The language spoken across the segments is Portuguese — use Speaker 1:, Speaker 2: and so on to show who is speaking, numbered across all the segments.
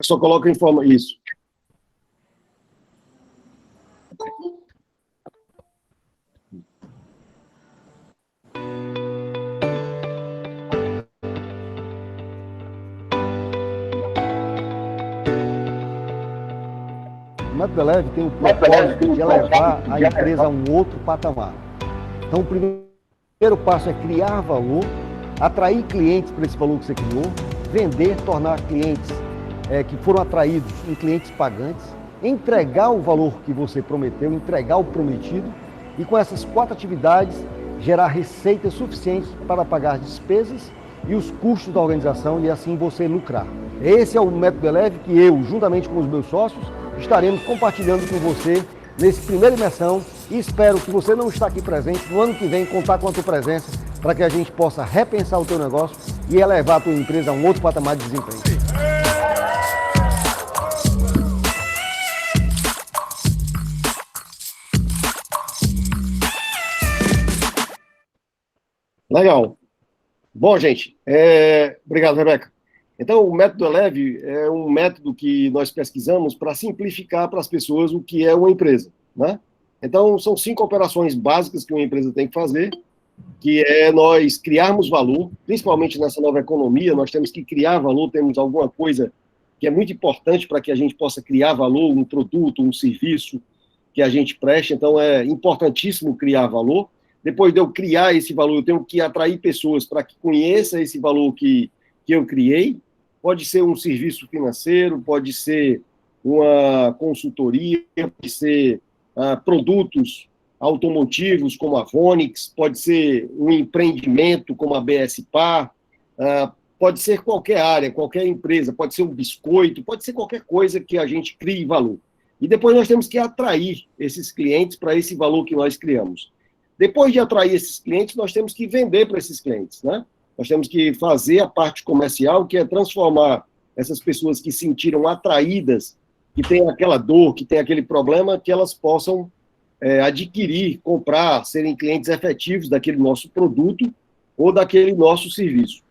Speaker 1: só coloca em forma isso.
Speaker 2: O Método Eleve tem o propósito de elevar a empresa a um outro patamar. Então, o primeiro passo é criar valor, atrair clientes para esse valor que você criou, vender, tornar clientes que foram atraídos em clientes pagantes, entregar o valor que você prometeu, entregar o prometido, e com essas 4 atividades, gerar receitas suficientes para pagar despesas e os custos da organização e assim você lucrar. Esse é o Método Eleve que eu, juntamente com os meus sócios, estaremos compartilhando com você nesse primeira imersão e espero que você não está aqui presente, no ano que vem contar com a tua presença para que a gente possa repensar o teu negócio e elevar a tua empresa a um outro patamar de desempenho.
Speaker 1: Legal. Bom, gente, obrigado, Rebeca. Então, o método Eleve é um método que nós pesquisamos para simplificar para as pessoas o que é uma empresa, né? Então, são 5 operações básicas que uma empresa tem que fazer, que é nós criarmos valor, principalmente nessa nova economia, nós temos que criar valor, temos alguma coisa que é muito importante para que a gente possa criar valor, um produto, um serviço que a gente preste, então é importantíssimo criar valor. Depois de eu criar esse valor, eu tenho que atrair pessoas para que conheçam esse valor que eu criei. Pode ser um serviço financeiro, pode ser uma consultoria, pode ser produtos automotivos como a Vonix, pode ser um empreendimento como a BS Par, pode ser qualquer área, qualquer empresa, pode ser um biscoito, pode ser qualquer coisa que a gente crie valor. E depois nós temos que atrair esses clientes para esse valor que nós criamos. Depois de atrair esses clientes, nós temos que vender para esses clientes, né? Nós temos que fazer a parte comercial, que é transformar essas pessoas que se sentiram atraídas, que têm aquela dor, que têm aquele problema, que elas possam adquirir, comprar, serem clientes efetivos daquele nosso produto ou daquele nosso serviço.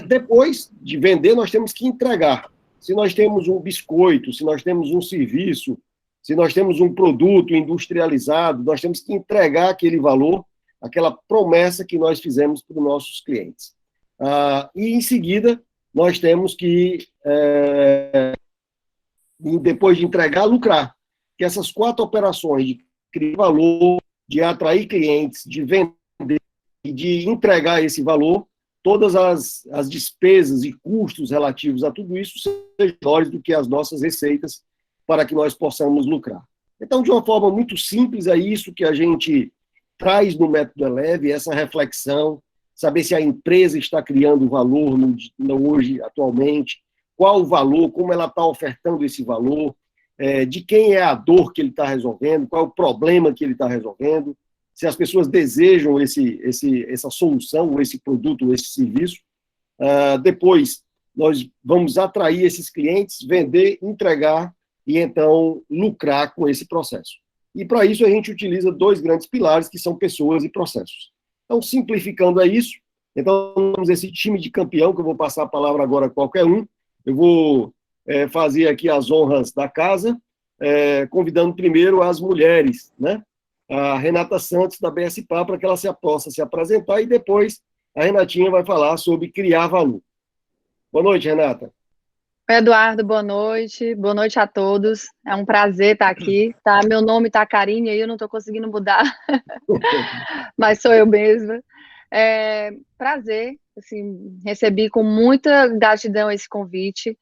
Speaker 1: Depois de vender, nós temos que entregar. Se nós temos um biscoito, se nós temos um serviço, se nós temos um produto industrializado, nós temos que entregar aquele valor, aquela promessa que nós fizemos para os nossos clientes. E, em seguida, nós temos que, depois de entregar, lucrar. Que essas 4 operações de criar valor, de atrair clientes, de vender e de entregar esse valor, todas as despesas e custos relativos a tudo isso sejam maiores do que as nossas receitas para que nós possamos lucrar. Então, de uma forma muito simples, é isso que a gente traz no Método Eleve, essa reflexão, saber se a empresa está criando valor hoje, atualmente, qual o valor, como ela está ofertando esse valor, de quem é a dor que ele está resolvendo, qual é o problema que ele está resolvendo, se as pessoas desejam essa solução, ou esse produto, ou esse serviço. Depois, nós vamos atrair esses clientes, vender, entregar e, então, lucrar com esse processo. E, para isso, a gente utiliza 2 grandes pilares, que são pessoas e processos. Então, simplificando isso, então, temos esse time de campeão, que eu vou passar a palavra agora a qualquer um. Eu vou fazer aqui as honras da casa, convidando primeiro as mulheres, né? A Renata Santos, da BSPA, para que ela possa se apresentar, e depois a Renatinha vai falar sobre criar valor. Boa noite, Renata.
Speaker 3: Oi, Eduardo, boa noite a todos, é um prazer estar aqui, tá? Meu nome está Karine, aí eu não estou conseguindo mudar, mas sou eu mesma. Prazer, assim, recebi com muita gratidão esse convite,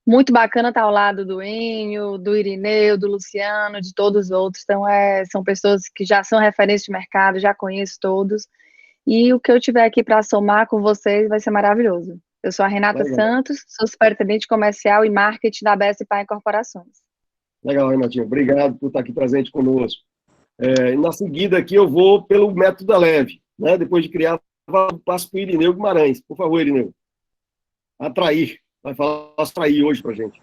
Speaker 3: muito bacana estar ao lado do Enio, do Irineu, do Luciano, de todos os outros, então são pessoas que já são referências de mercado, já conheço todos, e o que eu tiver aqui para somar com vocês vai ser maravilhoso. Eu sou a Renata Santos, sou superintendente comercial e marketing da BSPA Incorporações.
Speaker 1: Legal, Renatinha. Obrigado por estar aqui presente conosco. E na seguida aqui eu vou pelo Método Eleve, né? Depois de criar, eu passo para o Irineu Guimarães. Por favor, Irineu. Atrair. Vai falar atrair hoje para a gente.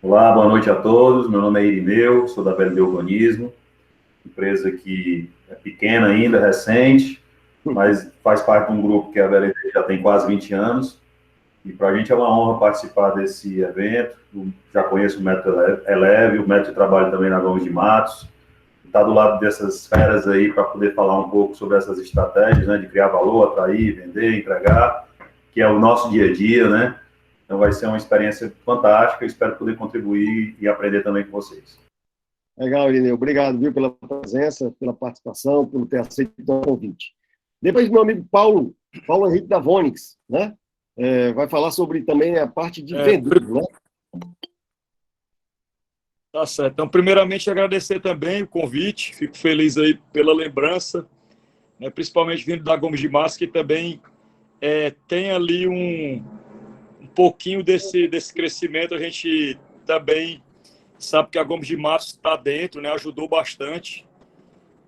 Speaker 4: Olá, boa noite a todos. Meu nome é Irineu, sou da VLD Urbanismo, empresa que é pequena ainda, recente, mas faz parte de um grupo que a VLD já tem quase 20 anos. E para a gente é uma honra participar desse evento. Eu já conheço o Método Eleve, o método de trabalho também na Gomes de Matos. Está do lado dessas feras aí para poder falar um pouco sobre essas estratégias, né, de criar valor, atrair, vender, entregar, que é o nosso dia a dia, né? Então vai ser uma experiência fantástica. Espero poder contribuir e aprender também com vocês.
Speaker 1: Legal, Irineu. Obrigado, viu, pela presença, pela participação, por ter aceito o convite. Depois, meu amigo Paulo Henrique da Vonix, né? Vai falar sobre também a parte de vender, né?
Speaker 5: Tá certo. Então, primeiramente, agradecer também o convite. Fico feliz aí pela lembrança, né, principalmente vindo da Gomes de Matos, que também tem ali um pouquinho desse crescimento. A gente também sabe que a Gomes de Matos está dentro, né, ajudou bastante.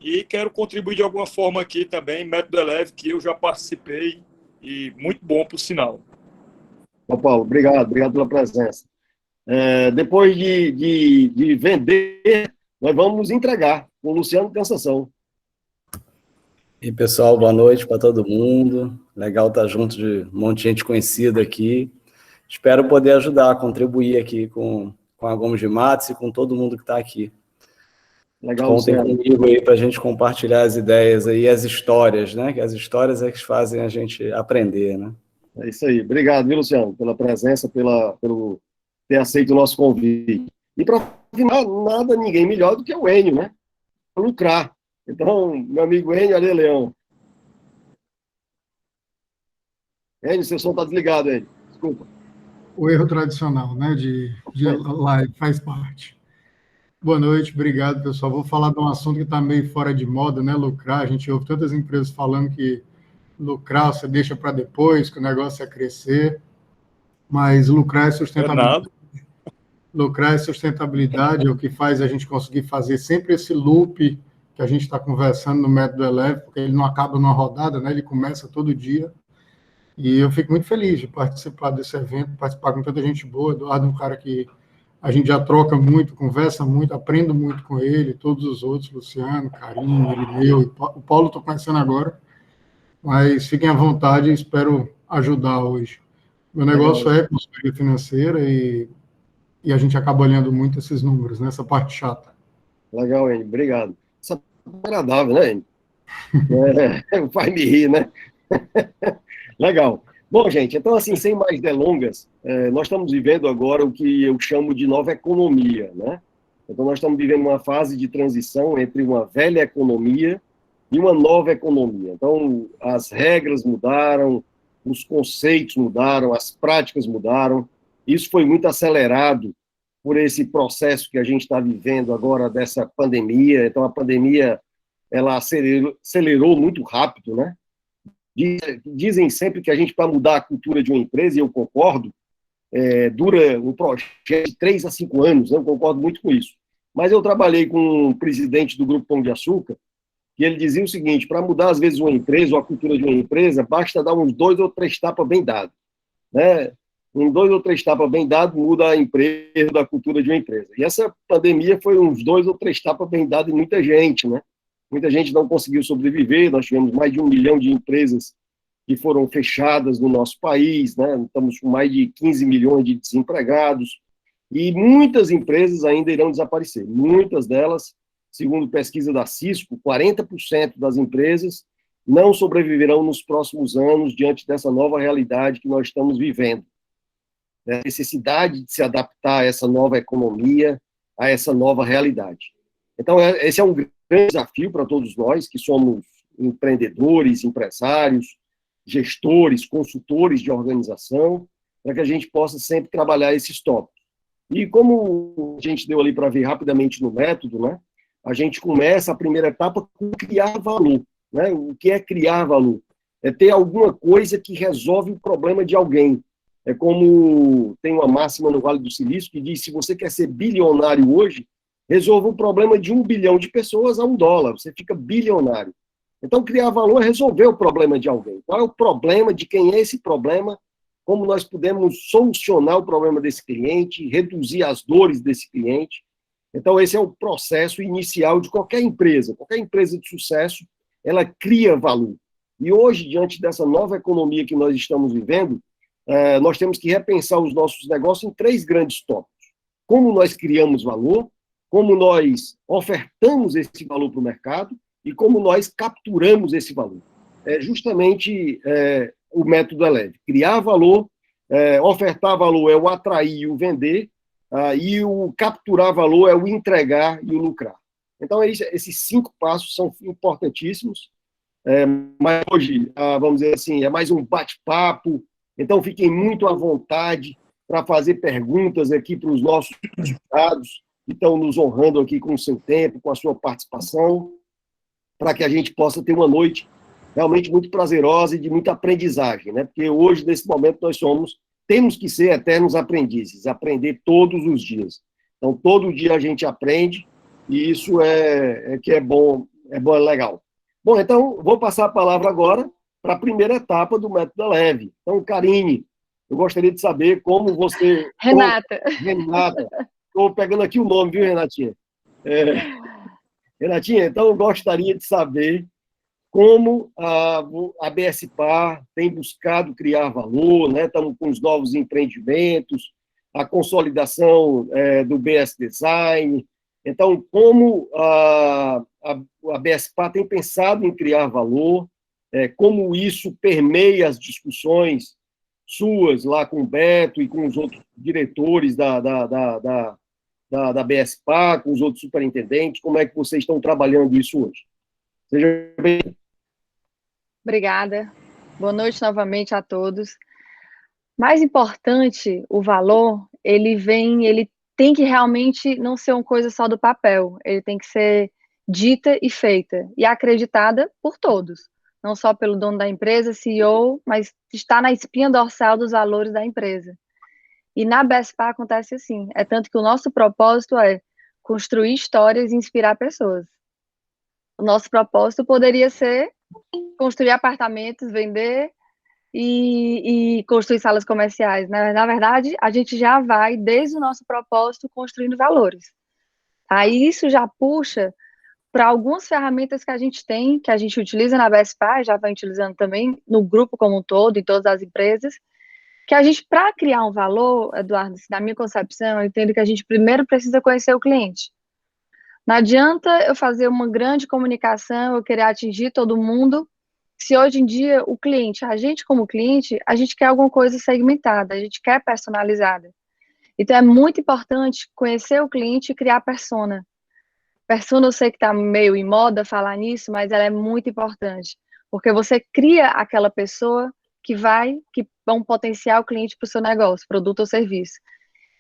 Speaker 5: E quero contribuir de alguma forma aqui também, Método Eleve, que eu já participei, e muito bom, por sinal.
Speaker 1: Bom, Paulo, obrigado pela presença. Depois de vender, nós vamos entregar com o Luciano Cansação.
Speaker 6: E pessoal, boa noite para todo mundo. Legal estar junto de um monte de gente conhecida aqui. Espero poder ajudar, contribuir aqui com a Gomes de Matos e com todo mundo que está aqui.
Speaker 1: Legal,
Speaker 6: Contem
Speaker 1: Luciano.
Speaker 6: comigo aí para a gente compartilhar as ideias aí, as histórias, né? Que as histórias é que fazem a gente aprender, né?
Speaker 1: É isso aí. Obrigado, viu, Luciano, pela presença, pelo ter aceito o nosso convite. E para final, nada, ninguém melhor do que o Enio, né? Lucrar. Então, meu amigo Enio Ale Leão. Enio, seu som está desligado, Enio. Desculpa.
Speaker 7: O erro tradicional, né, de live, faz parte. Boa noite, obrigado, pessoal. Vou falar de um assunto que está meio fora de moda, né, lucrar. A gente ouve tantas empresas falando que lucrar você deixa para depois, que o negócio é crescer, mas lucrar é sustentabilidade. Lucrar é sustentabilidade, é o que faz a gente conseguir fazer sempre esse loop que a gente está conversando no Método Eleve, porque ele não acaba numa rodada, né, ele começa todo dia. E eu fico muito feliz de participar desse evento, participar com tanta gente boa. Eduardo é um cara que a gente já troca muito, conversa muito, aprendo muito com ele, todos os outros, Luciano, Carinho, Irineu, o Paulo estou conhecendo agora, mas fiquem à vontade, espero ajudar hoje. Meu negócio é consultoria financeira e a gente acaba olhando muito esses números, nessa parte chata.
Speaker 1: Legal, Enio, obrigado. Isso é agradável, né, Enio? Vai me rir, né? Legal. Bom, gente, então, assim, sem mais delongas, nós estamos vivendo agora o que eu chamo de nova economia, né? Então, nós estamos vivendo uma fase de transição entre uma velha economia e uma nova economia. Então, as regras mudaram, os conceitos mudaram, as práticas mudaram. Isso foi muito acelerado por esse processo que a gente está vivendo agora dessa pandemia. Então, a pandemia, ela acelerou muito rápido, né? Dizem sempre que a gente, para mudar a cultura de uma empresa, e eu concordo, dura um projeto de 3 a 5 anos, eu concordo muito com isso. Mas eu trabalhei com um presidente do Grupo Pão de Açúcar, e ele dizia o seguinte: para mudar, às vezes, uma empresa ou a cultura de uma empresa, basta dar uns 2 ou 3 tapas bem dados, né? 2 ou 3 tapas bem dados muda a empresa, da cultura de uma empresa. E essa pandemia foi uns 2 ou 3 tapas bem dados em muita gente, né? Muita gente não conseguiu sobreviver, nós tivemos mais de 1 milhão de empresas que foram fechadas no nosso país, né? Estamos com mais de 15 milhões de desempregados, e muitas empresas ainda irão desaparecer. Muitas delas, segundo pesquisa da Cisco, 40% das empresas não sobreviverão nos próximos anos diante dessa nova realidade que nós estamos vivendo. A necessidade de se adaptar a essa nova economia, a essa nova realidade. Então, esse é um grande desafio para todos nós, que somos empreendedores, empresários, gestores, consultores de organização, para que a gente possa sempre trabalhar esses tópicos. E como a gente deu ali para ver rapidamente no método, né, a gente começa a primeira etapa com criar valor. Né? O que é criar valor? É ter alguma coisa que resolve o problema de alguém. É como tem uma máxima no Vale do Silício que diz: se você quer ser bilionário hoje, resolva o problema de 1 bilhão de pessoas a $1, você fica bilionário. Então, criar valor é resolver o problema de alguém. Qual é o problema, de quem é esse problema, como nós podemos solucionar o problema desse cliente, reduzir as dores desse cliente. Então, esse é o processo inicial de qualquer empresa de sucesso, ela cria valor. E hoje, diante dessa nova economia que nós estamos vivendo, nós temos que repensar os nossos negócios em 3 grandes tópicos. Como nós criamos valor, como nós ofertamos esse valor para o mercado e como nós capturamos esse valor. É justamente o método Eleve. Criar valor, ofertar valor é o atrair e o vender, e o capturar valor é o entregar e o lucrar. Então, esses 5 passos são importantíssimos, mas hoje, vamos dizer assim, é mais um bate-papo, então fiquem muito à vontade para fazer perguntas aqui para os nossos convidados que estão nos honrando aqui com o seu tempo, com a sua participação, para que a gente possa ter uma noite realmente muito prazerosa e de muita aprendizagem, né? Porque hoje, nesse momento, temos que ser eternos aprendizes, aprender todos os dias. Então, todo dia a gente aprende, e isso é bom, é legal. Bom, então, vou passar a palavra agora para a primeira etapa do Método Eleve. Então, Karine, eu gostaria de saber como você...
Speaker 3: Renata.
Speaker 1: Renata. Estou pegando aqui o nome, viu, Renatinha? Renatinha, então eu gostaria de saber como a BSPar tem buscado criar valor, né? Estamos com os novos empreendimentos, a consolidação do BS Design. Então, como a BSPar tem pensado em criar valor, como isso permeia as discussões suas lá com o Beto e com os outros diretores da BSPar, com os outros superintendentes, como é que vocês estão trabalhando isso hoje? Seja bem-vindo.
Speaker 3: Obrigada. Boa noite novamente a todos. Mais importante, o valor, ele tem que realmente não ser uma coisa só do papel, ele tem que ser dita e feita, e acreditada por todos, não só pelo dono da empresa, CEO, mas está na espinha dorsal dos valores da empresa. E na BSPar acontece assim, é tanto que o nosso propósito é construir histórias e inspirar pessoas. O nosso propósito poderia ser construir apartamentos, vender e construir salas comerciais. Na verdade, a gente já vai, desde o nosso propósito, construindo valores. Aí isso já puxa para algumas ferramentas que a gente tem, que a gente utiliza na BSPar, já vai utilizando também no grupo como um todo, em todas as empresas, que a gente, para criar um valor, Eduardo, na minha concepção, eu entendo que a gente primeiro precisa conhecer o cliente. Não adianta eu fazer uma grande comunicação, eu querer atingir todo mundo, se hoje em dia o cliente, a gente como cliente, a gente quer alguma coisa segmentada, a gente quer personalizada. Então é muito importante conhecer o cliente e criar persona. Persona eu sei que está meio em moda falar nisso, mas ela é muito importante, porque você cria aquela pessoa que é um potencial cliente para o seu negócio, produto ou serviço.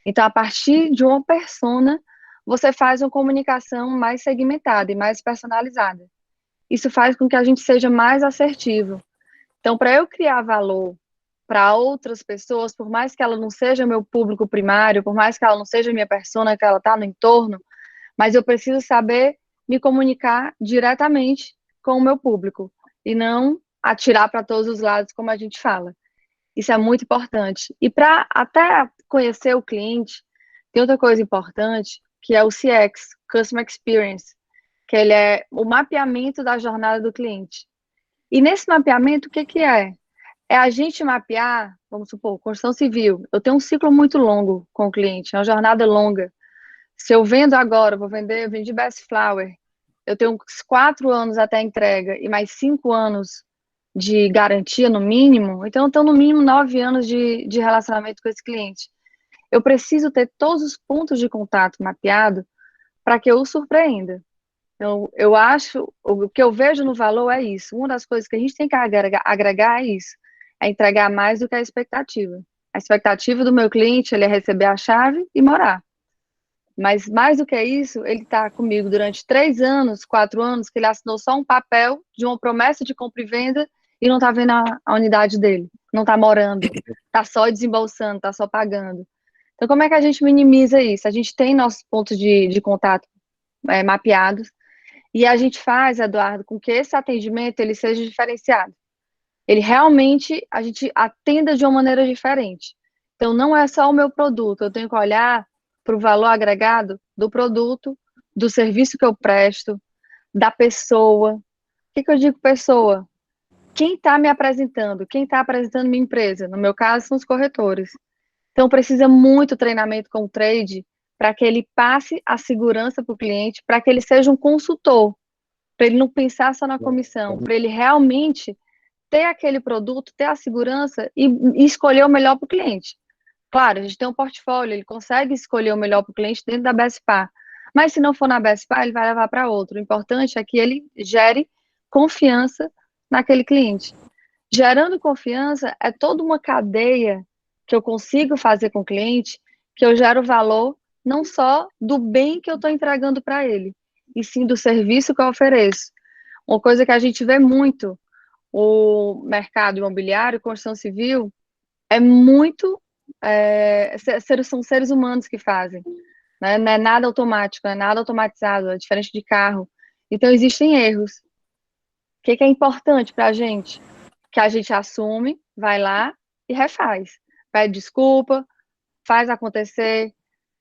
Speaker 3: Então, a partir de uma persona, você faz uma comunicação mais segmentada e mais personalizada. Isso faz com que a gente seja mais assertivo. Então, para eu criar valor para outras pessoas, por mais que ela não seja meu público primário, por mais que ela não seja minha persona, que ela está no entorno, mas eu preciso saber me comunicar diretamente com o meu público e não atirar para todos os lados, como a gente fala. Isso é muito importante. E para até conhecer o cliente, tem outra coisa importante, que é o CX, Customer Experience, que ele é o mapeamento da jornada do cliente. E nesse mapeamento, o que é? É a gente mapear, vamos supor, construção civil. Eu tenho um ciclo muito longo com o cliente, é uma jornada longa. Se eu vendo agora, eu vendi Best Flower, eu tenho 4 anos até a entrega e mais 5 anos de garantia no mínimo, então eu tenho no mínimo 9 anos de relacionamento com esse cliente. Eu preciso ter todos os pontos de contato mapeados para que eu o surpreenda. Então, eu acho, o que eu vejo no valor é isso. Uma das coisas que a gente tem que agregar é isso, é entregar mais do que a expectativa. A expectativa do meu cliente, ele é receber a chave e morar. Mas mais do que isso, ele está comigo durante 3 anos, 4 anos, que ele assinou só um papel de uma promessa de compra e venda e não está vendo a unidade dele, não está morando, está só desembolsando, está só pagando. Então, como é que a gente minimiza isso? A gente tem nossos pontos de contato mapeados e a gente faz, Eduardo, com que esse atendimento ele seja diferenciado. Ele realmente, a gente atenda de uma maneira diferente. Então, não é só o meu produto, eu tenho que olhar para o valor agregado do produto, do serviço que eu presto, da pessoa. O que eu digo pessoa? quem está me apresentando, quem está apresentando minha empresa, no meu caso são os corretores. Então precisa muito treinamento com o trade para que ele passe a segurança para o cliente, para que ele seja um consultor, para ele não pensar só na comissão, para ele realmente ter aquele produto, ter a segurança e escolher o melhor para o cliente. Claro, a gente tem um portfólio, ele consegue escolher o melhor para o cliente dentro da Bestpar, mas se não for na Bestpar, ele vai levar para outro. O importante é que ele gere confiança naquele cliente. Gerando confiança é toda uma cadeia que eu consigo fazer com o cliente, que eu gero valor não só do bem que eu estou entregando para ele, e sim do serviço que eu ofereço. Uma coisa que a gente vê muito, o mercado imobiliário, construção civil, é muito, são seres humanos que fazem, né? Não é nada automático, não é nada automatizado, é diferente de carro. Então, existem erros. O que é importante para a gente? Que a gente assume, vai lá e refaz. Pede desculpa, faz acontecer,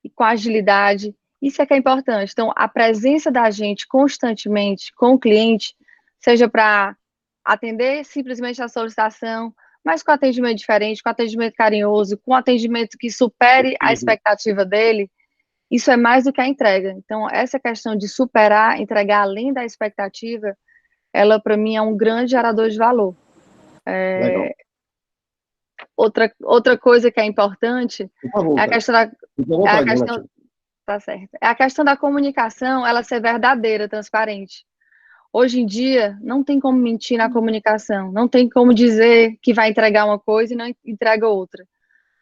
Speaker 3: e com agilidade. Isso é que é importante. Então, a presença da gente constantemente com o cliente, seja para atender simplesmente a solicitação, mas com atendimento diferente, com atendimento carinhoso, com atendimento que supere a expectativa dele, isso é mais do que a entrega. Então, essa questão de superar, entregar além da expectativa, ela, para mim, é um grande gerador de valor. Outra coisa que é importante é a questão da, tá certo. É a questão da comunicação, ela ser verdadeira, transparente. Hoje em dia, não tem como mentir na comunicação, não tem como dizer que vai entregar uma coisa e não entrega outra.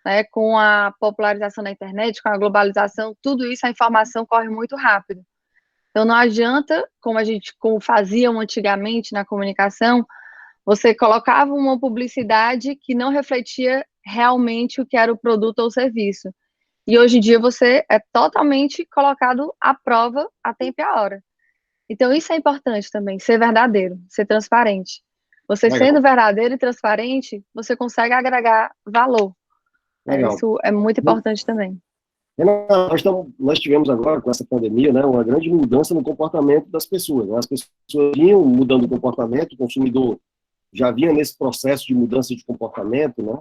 Speaker 3: Né? Com a popularização da internet, com a globalização, tudo isso, a informação corre muito rápido. Então, não adianta, como faziam antigamente na comunicação, você colocava uma publicidade que não refletia realmente o que era o produto ou o serviço. E hoje em dia você é totalmente colocado à prova a tempo e a hora. Então isso é importante também, ser verdadeiro, ser transparente. Você sendo verdadeiro e transparente, você consegue agregar valor. Isso é muito importante também.
Speaker 1: Nós tivemos agora, com essa pandemia, né, uma grande mudança no comportamento das pessoas. Né? As pessoas vinham mudando o comportamento, o consumidor já vinha nesse processo de mudança de comportamento, né?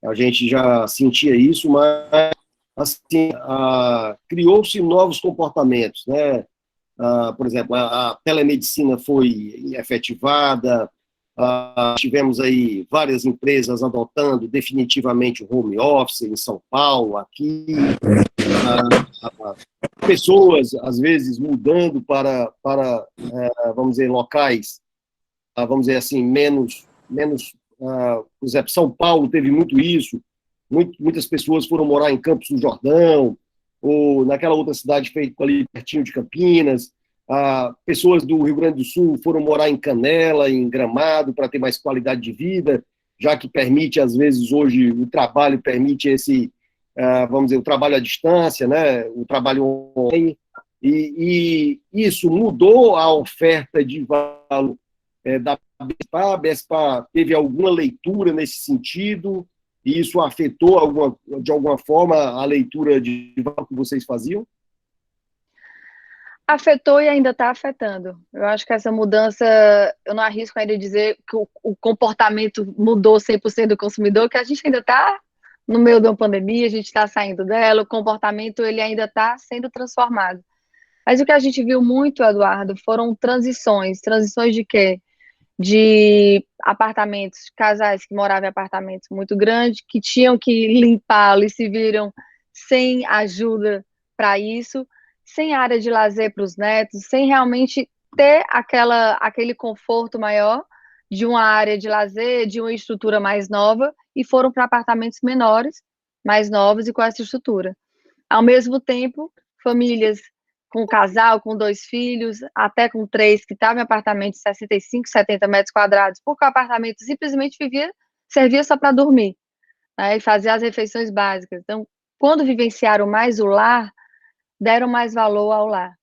Speaker 1: A gente já sentia isso, mas assim, criou-se novos comportamentos, né? Por exemplo, a telemedicina foi efetivada, tivemos aí várias empresas adotando definitivamente o home office em São Paulo, aqui, pessoas, às vezes, mudando para vamos dizer, locais, vamos dizer assim, menos por exemplo, São Paulo teve muito isso, muitas pessoas foram morar em Campos do Jordão, ou naquela outra cidade feita ali pertinho de Campinas, pessoas do Rio Grande do Sul foram morar em Canela, em Gramado, para ter mais qualidade de vida, já que permite, às vezes, hoje, o trabalho permite esse, vamos dizer, o trabalho à distância, né, o trabalho online, e isso mudou a oferta de valor da Bestpar. A Bestpar teve alguma leitura nesse sentido, e isso afetou de alguma forma a leitura de valor que vocês faziam?
Speaker 3: Afetou e ainda está afetando. Eu acho que essa mudança, eu não arrisco ainda dizer que o comportamento mudou 100% do consumidor, que a gente ainda está no meio de uma pandemia, a gente está saindo dela, o comportamento ele ainda está sendo transformado. Mas o que a gente viu muito, Eduardo, foram transições de quê? De apartamentos, casais que moravam em apartamentos muito grandes, que tinham que limpá-lo e se viram sem ajuda para isso, sem área de lazer para os netos, sem realmente ter aquele conforto maior de uma área de lazer, de uma estrutura mais nova, e foram para apartamentos menores, mais novos e com essa estrutura. Ao mesmo tempo, famílias com um casal, com 2 filhos, até com 3, que estavam em apartamento de 65, 70 metros quadrados, porque o apartamento simplesmente servia só para dormir, né, e fazer as refeições básicas. Então, quando vivenciaram mais o lar, deram mais valor ao lar.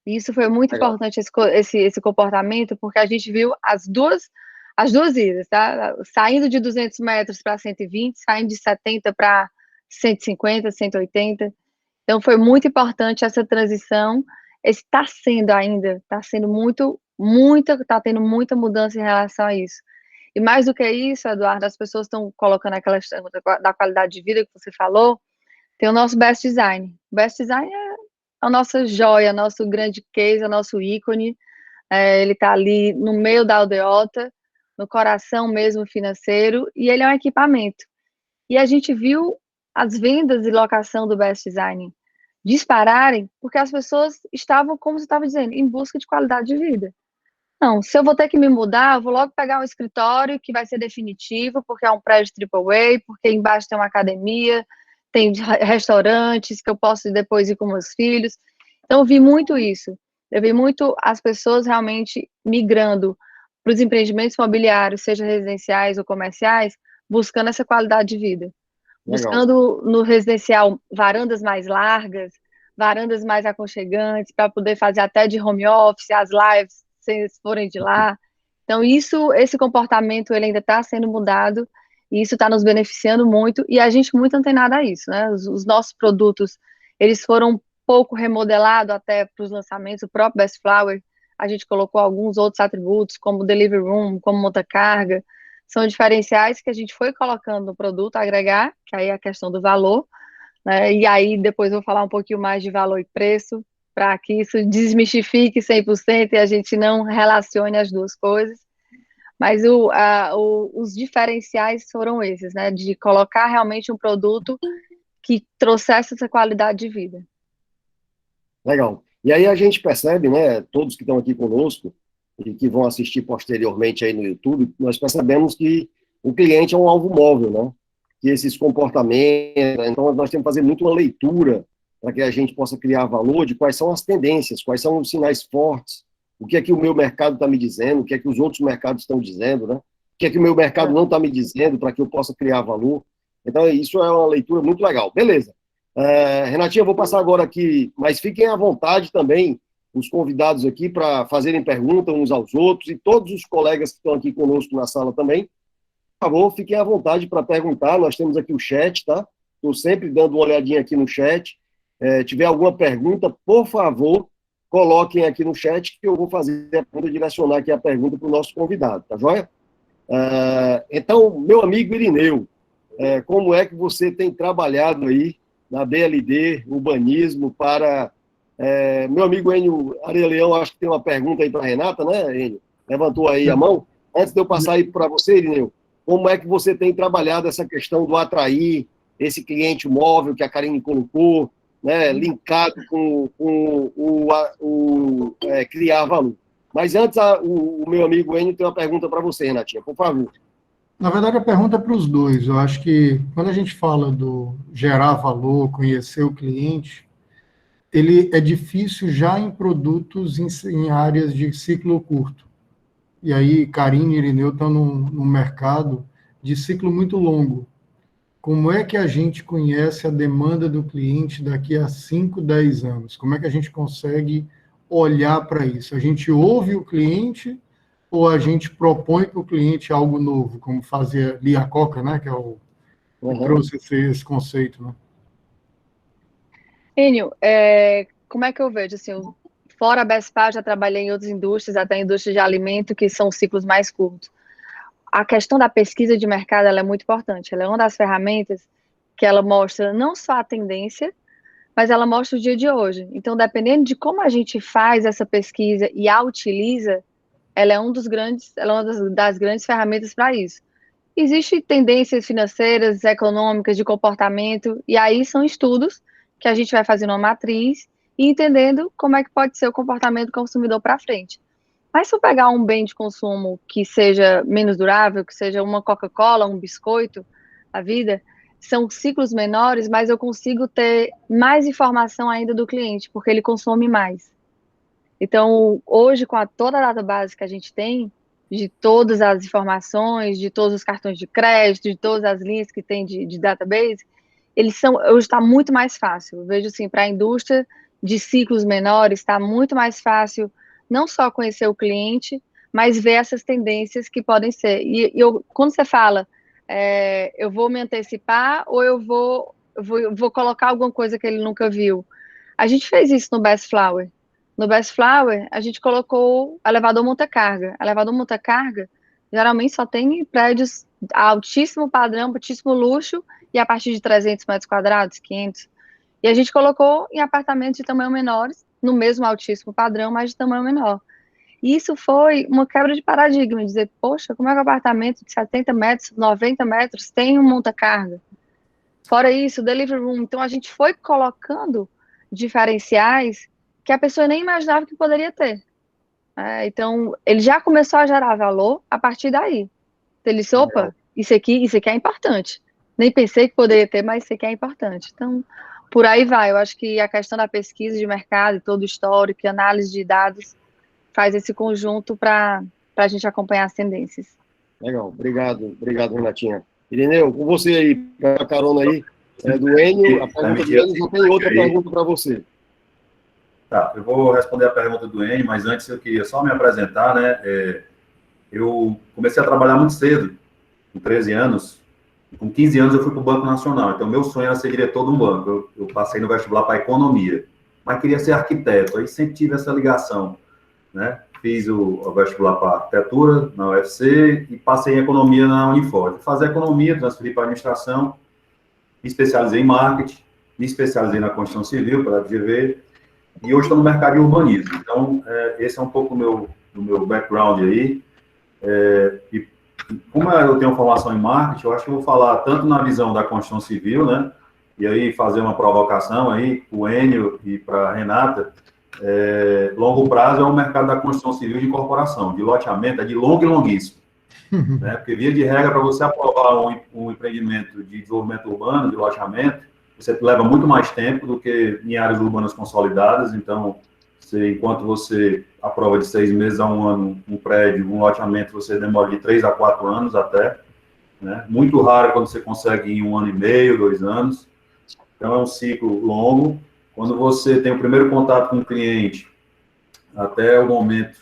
Speaker 3: E isso foi muito importante, esse comportamento, porque a gente viu as duas idas, tá? Saindo de 200 metros para 120, saindo de 70 para 150, 180. Então, foi muito importante essa transição. Está tendo muita mudança em relação a isso. E mais do que isso, Eduardo, as pessoas estão colocando aquela questão da qualidade de vida que você falou, tem o nosso Best Design. O Best Design é a nossa joia, nosso grande case, o nosso ícone. Ele está ali no meio da aldeota, no coração mesmo financeiro, e ele é um equipamento. E a gente viu as vendas e locação do Best Design dispararem, porque as pessoas estavam, como você estava dizendo, em busca de qualidade de vida. Não, se eu vou ter que me mudar, eu vou logo pegar um escritório que vai ser definitivo, porque é um prédio AAA, porque embaixo tem uma academia, tem restaurantes que eu posso depois ir com meus filhos. Então, eu vi muito isso. Eu vi muito as pessoas realmente migrando para os empreendimentos imobiliários, seja residenciais ou comerciais, buscando essa qualidade de vida.
Speaker 1: Legal.
Speaker 3: Buscando no residencial varandas mais largas, varandas mais aconchegantes, para poder fazer até de home office, as lives, se eles forem de lá. Então, esse comportamento, ele ainda está sendo mudado, e isso está nos beneficiando muito, e a gente muito antenado a isso, né? Os nossos produtos, eles foram um pouco remodelados até para os lançamentos, o próprio Best Flower, a gente colocou alguns outros atributos, como delivery room, como montacarga, são diferenciais que a gente foi colocando no produto, agregar, que aí é a questão do valor, né? E aí depois eu vou falar um pouquinho mais de valor e preço, para que isso desmistifique 100% e a gente não relacione as duas coisas. Mas os diferenciais foram esses, né? De colocar realmente um produto que trouxesse essa qualidade de vida.
Speaker 1: Legal. E aí a gente percebe, né, todos que estão aqui conosco e que vão assistir posteriormente aí no YouTube, nós percebemos que o cliente é um alvo móvel, né? Que esses comportamentos, então nós temos que fazer muito uma leitura para que a gente possa criar valor de quais são as tendências, quais são os sinais fortes, o que é que o meu mercado está me dizendo, o que é que os outros mercados estão dizendo, né? O que é que o meu mercado não está me dizendo para que eu possa criar valor. Então, isso é uma leitura muito legal. Beleza. Renatinha, eu vou passar agora aqui, mas fiquem à vontade também, os convidados aqui, para fazerem perguntas uns aos outros, e todos os colegas que estão aqui conosco na sala também, por favor, fiquem à vontade para perguntar. Nós temos aqui o chat, tá? Estou sempre dando uma olhadinha aqui no chat. Tiver alguma pergunta, por favor, coloquem aqui no chat que eu vou fazer a pergunta, direcionar aqui a pergunta para o nosso convidado, tá joia? Então, meu amigo Irineu, como é que você tem trabalhado aí na BLD, urbanismo, para... meu amigo Enio Areleão, acho que tem uma pergunta aí para a Renata, né, Enio? Levantou aí a mão. Antes de eu passar aí para você, Irineu, como é que você tem trabalhado essa questão do atrair esse cliente móvel que a Karine colocou, né, linkado com criar valor? Mas antes, o meu amigo Enio tem uma pergunta para você, Renatinha, por favor.
Speaker 7: Na verdade, a pergunta é para os dois. Eu acho que quando a gente fala do gerar valor, conhecer o cliente, ele é difícil já em produtos em áreas de ciclo curto. E aí, Karine e Irineu estão no mercado de ciclo muito longo. Como é que a gente conhece a demanda do cliente daqui a 5, 10 anos? Como é que a gente consegue olhar para isso? A gente ouve o cliente ou a gente propõe para o cliente algo novo, como fazia Lia Coca, né, que que trouxe esse conceito, né?
Speaker 3: Enio, como é que eu vejo, assim, fora a Bespar, já trabalhei em outras indústrias, até indústria de alimento, que são ciclos mais curtos. A questão da pesquisa de mercado, ela é muito importante, ela é uma das ferramentas que ela mostra não só a tendência, mas ela mostra o dia de hoje. Então, dependendo de como a gente faz essa pesquisa e a utiliza, ela é uma das grandes ferramentas para isso. Existem tendências financeiras, econômicas, de comportamento, e aí são estudos que a gente vai fazendo uma matriz e entendendo como é que pode ser o comportamento do consumidor para frente. Mas se eu pegar um bem de consumo que seja menos durável, que seja uma Coca-Cola, um biscoito, a vida, são ciclos menores, mas eu consigo ter mais informação ainda do cliente, porque ele consome mais. Então, hoje, com toda a database que a gente tem, de todas as informações, de todos os cartões de crédito, de todas as linhas que tem de database, hoje está muito mais fácil. Eu vejo assim, para a indústria de ciclos menores, está muito mais fácil não só conhecer o cliente, mas ver essas tendências que podem ser. Quando você fala, eu vou me antecipar ou eu vou colocar alguma coisa que ele nunca viu. A gente fez isso no Best Flower. No Best Flower, a gente colocou elevador monta-carga. Elevador monta-carga Geralmente só tem prédios altíssimo padrão, altíssimo luxo, e a partir de 300 metros quadrados, 500. E a gente colocou em apartamentos de tamanho menores, no mesmo altíssimo padrão, mas de tamanho menor. E isso foi uma quebra de paradigma, dizer, poxa, como é que um apartamento de 70 metros, 90 metros tem um monta-carga? Fora isso, o delivery room. Então, a gente foi colocando diferenciais que a pessoa nem imaginava que poderia ter. Então, ele já começou a gerar valor a partir daí. Então, ele disse, opa, isso aqui é importante. Nem pensei que poderia ter, mas isso aqui é importante. Então, por aí vai. Eu acho que a questão da pesquisa de mercado, todo o histórico e análise de dados faz esse conjunto para a gente acompanhar as tendências.
Speaker 1: Legal, obrigado, Renatinha. Irineu, com você aí, para a carona aí, do Enio, a pergunta do Enio, já tem outra pergunta para você.
Speaker 4: Tá, eu vou responder a pergunta do Enio, mas antes eu queria só me apresentar, né? Eu comecei a trabalhar muito cedo, com 13 anos. Com 15 anos eu fui para o Banco Nacional, então meu sonho era ser diretor de um banco. Eu passei no vestibular para economia, mas queria ser arquiteto, aí sempre tive essa ligação, né? Fiz o vestibular para arquitetura na UFC e passei em economia na Unifor. Fui fazer economia, transferi para administração, me especializei em marketing, me especializei na construção civil, pela FGV, e hoje estou no mercado de urbanismo. Então, esse é um pouco do meu background aí. E como eu tenho formação em marketing, eu acho que eu vou falar tanto na visão da construção civil, né? E aí fazer uma provocação aí para o Enio e para a Renata. Longo prazo é o mercado da construção civil de incorporação, de loteamento, é de longo e longuíssimo. Né? Porque, via de regra, para você aprovar um empreendimento de desenvolvimento urbano, de loteamento, você leva muito mais tempo do que em áreas urbanas consolidadas. Então, enquanto você aprova de 6 meses a 1 ano um prédio, um loteamento, você demora de 3 a 4 anos até. Né? Muito raro quando você consegue em 1 ano e meio, 2 anos. Então, é um ciclo longo. Quando você tem o primeiro contato com o cliente, até o momento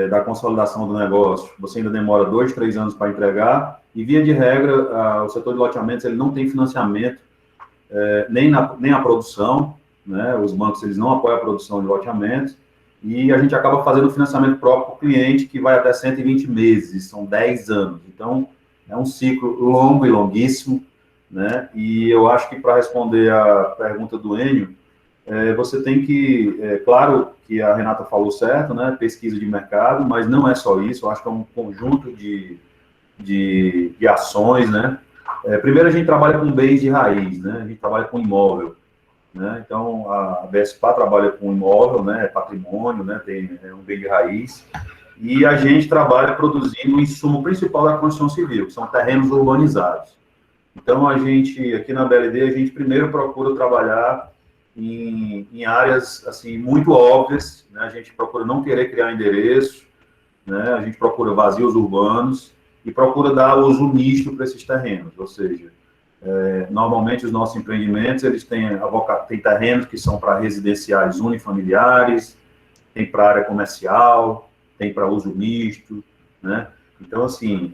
Speaker 4: da consolidação do negócio, você ainda demora 2, 3 anos para entregar, e via de regra, o setor de loteamentos ele não tem financiamento, nem a produção, né? Os bancos eles não apoiam a produção de loteamentos, e a gente acaba fazendo o financiamento próprio para o cliente, que vai até 120 meses, são 10 anos. Então, é um ciclo longo e longuíssimo, né? E eu acho que, para responder a pergunta do Enio, você tem que, claro que a Renata falou certo, né? Pesquisa de mercado, mas não é só isso, eu acho que é um conjunto de ações, né? Primeiro, a gente trabalha com bens de raiz, né? A gente trabalha com imóvel, né? Então, a BSPA trabalha com imóvel, né? Patrimônio, né? Tem um bem de raiz, e a gente trabalha produzindo o insumo principal da construção civil, que são terrenos urbanizados. Então, a gente, aqui na BLD, a gente primeiro procura trabalhar em áreas, assim, muito óbvias, né? A gente procura não querer criar endereço, né? A gente procura vazios urbanos e procura dar uso misto para esses terrenos, ou seja, normalmente os nossos empreendimentos, eles têm terrenos que são para residenciais unifamiliares, tem para área comercial, tem para uso misto, né? Então, assim,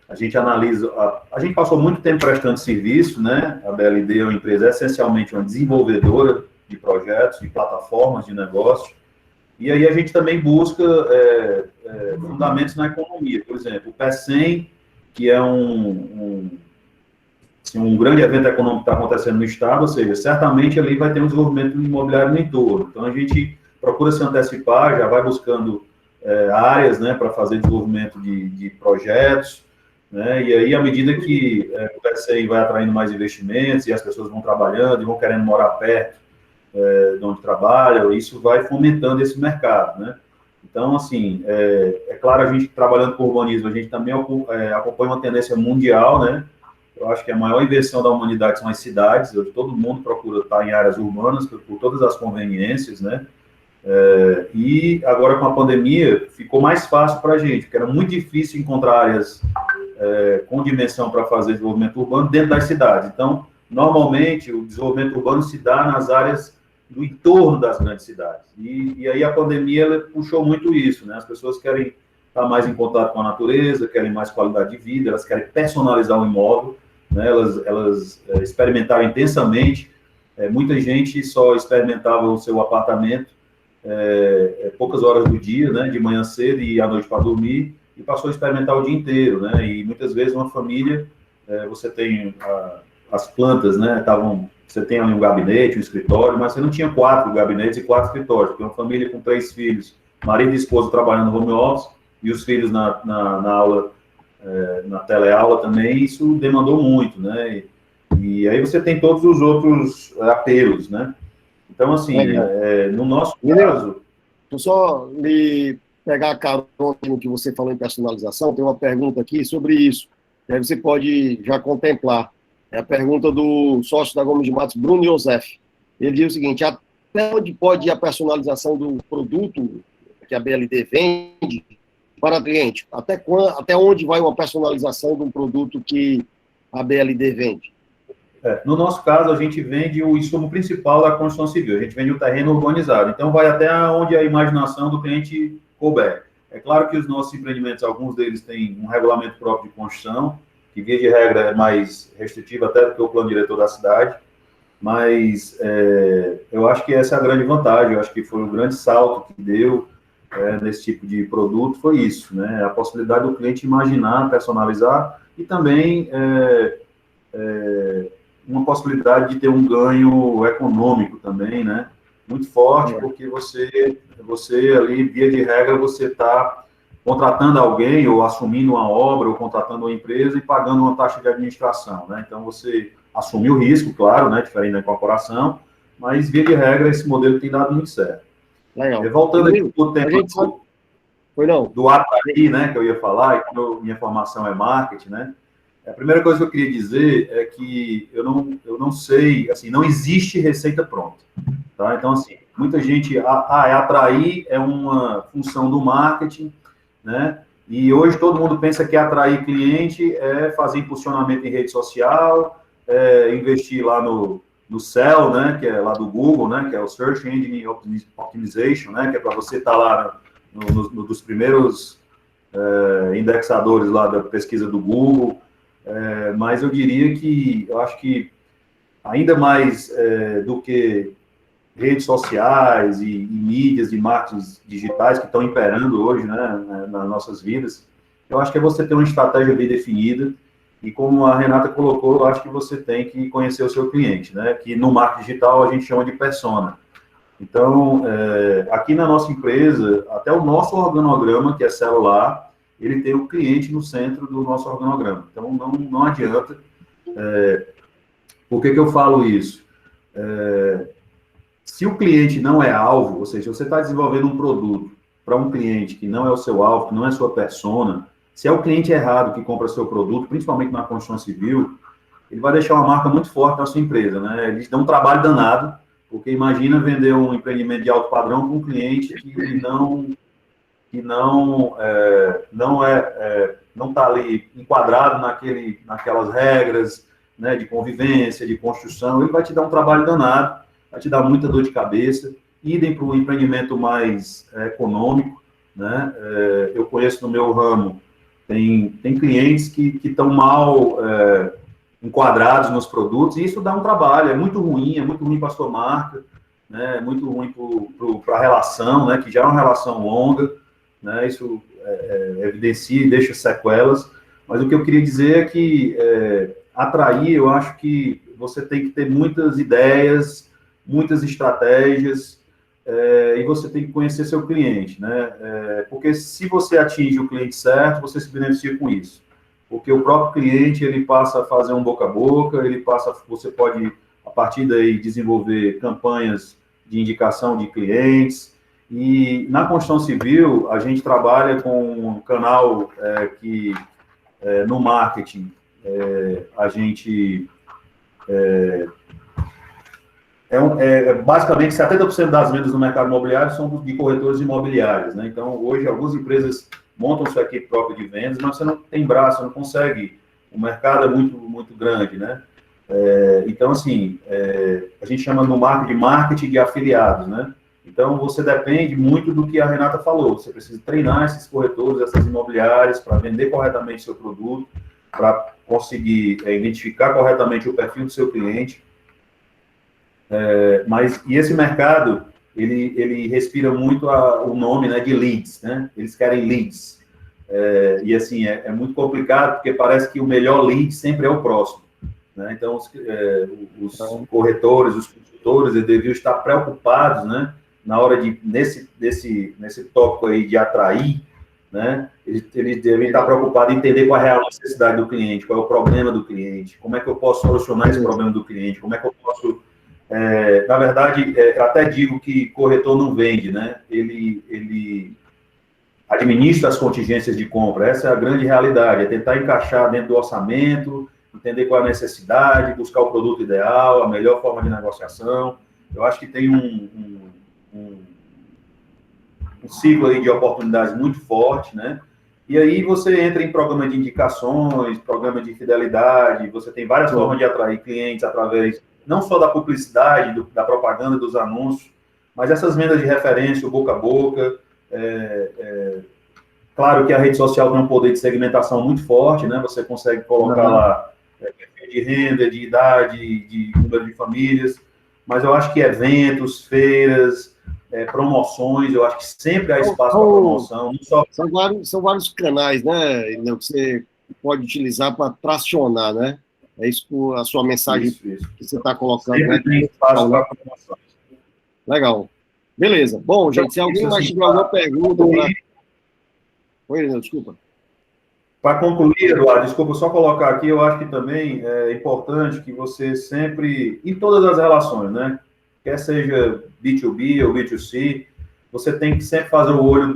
Speaker 4: a gente analisa, a gente passou muito tempo prestando serviço, né? A BLD é uma empresa essencialmente uma desenvolvedora de projetos, de plataformas de negócio, e aí a gente também busca fundamentos na economia. Por exemplo, o PE100, que é um grande evento econômico que está acontecendo no Estado, ou seja, certamente ali vai ter um desenvolvimento imobiliário no entorno. Então, a gente procura se antecipar, já vai buscando áreas, né, para fazer desenvolvimento de projetos, né, e aí, à medida que o PE100 vai atraindo mais investimentos e as pessoas vão trabalhando e vão querendo morar perto de onde trabalham, isso vai fomentando esse mercado, né. Então, assim, claro, a gente trabalhando com urbanismo, a gente também acompanha uma tendência mundial, né. Eu acho que a maior inversão da humanidade são as cidades, onde todo mundo procura estar em áreas urbanas por todas as conveniências, né. E agora, com a pandemia, ficou mais fácil para a gente, porque era muito difícil encontrar áreas com dimensão para fazer desenvolvimento urbano dentro das cidades. Então, normalmente, o desenvolvimento urbano se dá nas áreas do entorno das grandes cidades. E aí a pandemia ela puxou muito isso, né? As pessoas querem estar mais em contato com a natureza, querem mais qualidade de vida, elas querem personalizar o imóvel, né? Elas experimentaram intensamente. Muita gente só experimentava o seu apartamento poucas horas do dia, né, de manhã cedo e à noite para dormir, e passou a experimentar o dia inteiro, né, e muitas vezes uma família, você tem as plantas, né, você tem ali um gabinete, um escritório, mas você não tinha 4 gabinetes e 4 escritórios, porque uma família com 3 filhos, marido e esposa trabalhando no home office, e os filhos na aula, na teleaula também, isso demandou muito, né, e aí você tem todos os outros apelos, né. Então, assim, no nosso caso...
Speaker 1: Deixa eu só lhe pegar a carona no que você falou em personalização, tem uma pergunta aqui sobre isso, que aí você pode já contemplar. É a pergunta do sócio da Gomes de Matos, Bruno Iosef. Ele diz o seguinte: até onde pode ir a personalização do produto que a BLD vende para cliente? Até onde vai uma personalização de um produto que a BLD vende?
Speaker 4: No nosso caso, a gente vende o insumo principal da construção civil, a gente vende o terreno urbanizado, então vai até onde a imaginação do cliente couber. É claro que os nossos empreendimentos, alguns deles têm um regulamento próprio de construção, que via de regra é mais restritivo até do que o plano diretor da cidade, mas eu acho que essa é a grande vantagem, eu acho que foi o grande salto que deu nesse tipo de produto, foi isso, né? A possibilidade do cliente imaginar, personalizar, e também uma possibilidade de ter um ganho econômico também, né? Muito forte, porque você ali, via de regra, você está contratando alguém, ou assumindo uma obra, ou contratando uma empresa e pagando uma taxa de administração, né? Então, você assumiu o risco, claro, né? Diferente da incorporação, mas, via de regra, esse modelo tem dado muito certo.
Speaker 1: Legal.
Speaker 4: Voltando aqui para o tempo
Speaker 1: do
Speaker 4: atrair, né? Que eu ia falar, e como minha formação é marketing, né? A primeira coisa que eu queria dizer é que eu não sei, assim, não existe receita pronta, tá? Então, assim, muita gente, atrair é uma função do marketing, né? E hoje todo mundo pensa que atrair cliente é fazer impulsionamento em rede social, investir lá no SEO, né? Que é lá do Google, né? Que é o Search Engine Optimization, né? Que é para você estar lá dos primeiros indexadores lá da pesquisa do Google. Mas eu diria que, eu acho que ainda mais do que redes sociais e mídias de marketing digitais que estão imperando hoje, né, nas nossas vidas, eu acho que é você ter uma estratégia bem definida e, como a Renata colocou, eu acho que você tem que conhecer o seu cliente, né, que no marketing digital a gente chama de persona. Então, aqui na nossa empresa, até o nosso organograma, que é celular, ele tem o cliente no centro do nosso organograma. Então, não adianta. Por que eu falo isso? Se o cliente não é alvo, ou seja, você está desenvolvendo um produto para um cliente que não é o seu alvo, que não é sua persona, se é o cliente errado que compra seu produto, principalmente na construção civil, ele vai deixar uma marca muito forte na sua empresa, né? Eles dão um trabalho danado, porque imagina vender um empreendimento de alto padrão para um cliente que não está ali enquadrado naquelas regras, né, de convivência, de construção. Ele vai te dar um trabalho danado, vai te dar muita dor de cabeça. Idem para um empreendimento mais econômico, né? Eu conheço no meu ramo, tem clientes que estão mal enquadrados nos produtos, e isso dá um trabalho, é muito ruim para a sua marca, né? É muito ruim para a relação, né, que já é uma relação longa, né? Isso evidencia e deixa sequelas, mas o que eu queria dizer é que atrair, eu acho que você tem que ter muitas ideias, muitas estratégias, e você tem que conhecer seu cliente, né? Porque se você atinge o cliente certo, você se beneficia com isso. Porque o próprio cliente, ele passa a fazer um boca a boca, você pode, a partir daí, desenvolver campanhas de indicação de clientes. E na construção civil, a gente trabalha com um canal que, no marketing, a gente... basicamente, 70% das vendas no mercado imobiliário são de corretores imobiliários, né? Então, hoje, algumas empresas montam sua equipe própria de vendas, mas você não tem braço, você não consegue. O mercado é muito, muito grande, né? Então, assim, a gente chama no marketing de marketing de afiliados, né? Então, você depende muito do que a Renata falou. Você precisa treinar esses corretores, essas imobiliárias, para vender corretamente seu produto, para conseguir identificar corretamente o perfil do seu cliente. E esse mercado, ele respira muito o nome, né, de leads, né? Eles querem leads. E assim, é muito complicado, porque parece que o melhor lead sempre é o próximo, né? Então, os corretores, os consultores, eles deviam estar preocupados, né, na hora de, nesse tópico aí de atrair, né, eles devem estar preocupados em entender qual é a real necessidade do cliente, qual é o problema do cliente, como é que eu posso solucionar esse problema do cliente, como é que eu posso... na verdade, eu até digo que corretor não vende, né? Ele administra as contingências de compra. Essa é a grande realidade, é tentar encaixar dentro do orçamento, entender qual é a necessidade, buscar o produto ideal, a melhor forma de negociação. Eu acho que tem um ciclo aí de oportunidades muito forte, né? E aí você entra em programa de indicações, programa de fidelidade, você tem várias formas de atrair clientes através não só da publicidade, da propaganda, dos anúncios, mas essas vendas de referência, o boca a boca. Claro que a rede social tem um poder de segmentação muito forte, né? Você consegue colocar lá de renda, de idade, de número de famílias, mas eu acho que eventos, feiras, promoções, eu acho que sempre há espaço para promoção.
Speaker 1: São vários canais, né, Irineu, que você pode utilizar para tracionar, né? É isso a sua mensagem
Speaker 4: isso.
Speaker 1: Que você está colocando.
Speaker 4: Sempre tem espaço para promoção.
Speaker 1: Legal. Beleza. Bom, gente, se alguém mais tiver alguma pergunta... Oi, Irineu, desculpa.
Speaker 4: Para concluir, Eduardo, desculpa só colocar aqui, eu acho que também é importante que você sempre, em todas as relações, né? Quer seja B2B ou B2C, você tem que sempre fazer o olho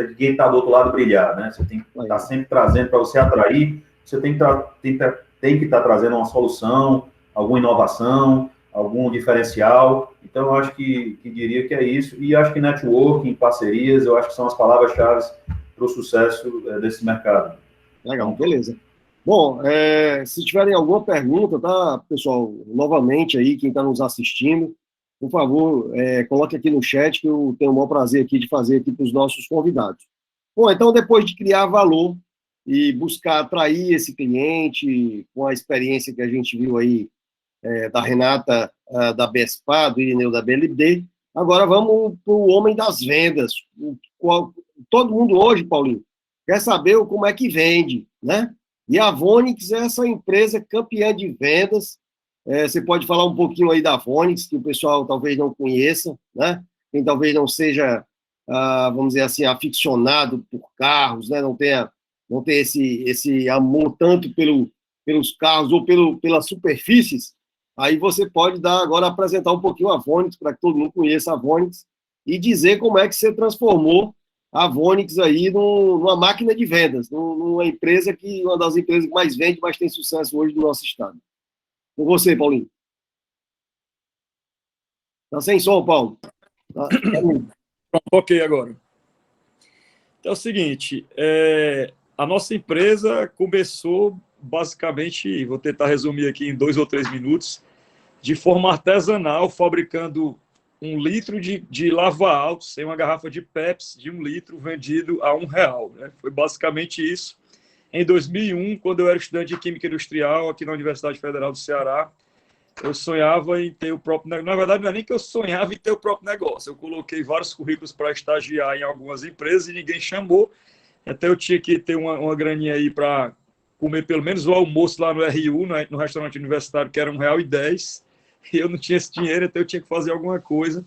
Speaker 4: de quem está do outro lado brilhar, né? Você tem que estar sempre trazendo, para você atrair, você tem que estar trazendo uma solução, alguma inovação, algum diferencial. Então, eu acho que diria que é isso. E acho que networking, parcerias, eu acho que são as palavras-chave para o sucesso desse mercado.
Speaker 1: Legal, beleza. Bom, se tiverem alguma pergunta, tá, pessoal, novamente aí, quem está nos assistindo, por favor, coloque aqui no chat, que eu tenho o maior prazer aqui de fazer aqui para os nossos convidados. Bom, então, depois de criar valor e buscar atrair esse cliente, com a experiência que a gente viu aí, da Renata, da BESPA, do Irineu, da BLD, agora vamos para o homem das vendas. Todo mundo hoje, Paulinho, quer saber como é que vende, né? E a Vonix é essa empresa campeã de vendas. Você pode falar um pouquinho aí da Vonix, que o pessoal talvez não conheça, né? Quem talvez não seja, vamos dizer assim, aficionado por carros, né? Não tenha esse amor tanto pelos carros ou pelas superfícies. Aí você pode agora apresentar um pouquinho a Vonix, para que todo mundo conheça a Vonix, e dizer como é que você transformou a Vonix aí numa máquina de vendas, numa empresa uma das empresas que mais vende, mais tem sucesso hoje no nosso estado. Com você, Paulinho. Tá sem som, Paulo. Tá.
Speaker 5: Ok, agora. Então é o seguinte, a nossa empresa começou basicamente, vou tentar resumir aqui em 2 ou 3 minutos, de forma artesanal, fabricando 1 litro de lava-altos em uma garrafa de Pepsi de 1 litro vendido a R$1, né? Foi basicamente isso. Em 2001, quando eu era estudante de Química Industrial aqui na Universidade Federal do Ceará, eu sonhava em ter o próprio negócio. Na verdade, não é nem que eu sonhava em ter o próprio negócio. Eu coloquei vários currículos para estagiar em algumas empresas e ninguém chamou. Até eu tinha que ter uma graninha aí para comer pelo menos o almoço lá no RU, no restaurante universitário, que era R$1,10. E eu não tinha esse dinheiro, então eu tinha que fazer alguma coisa.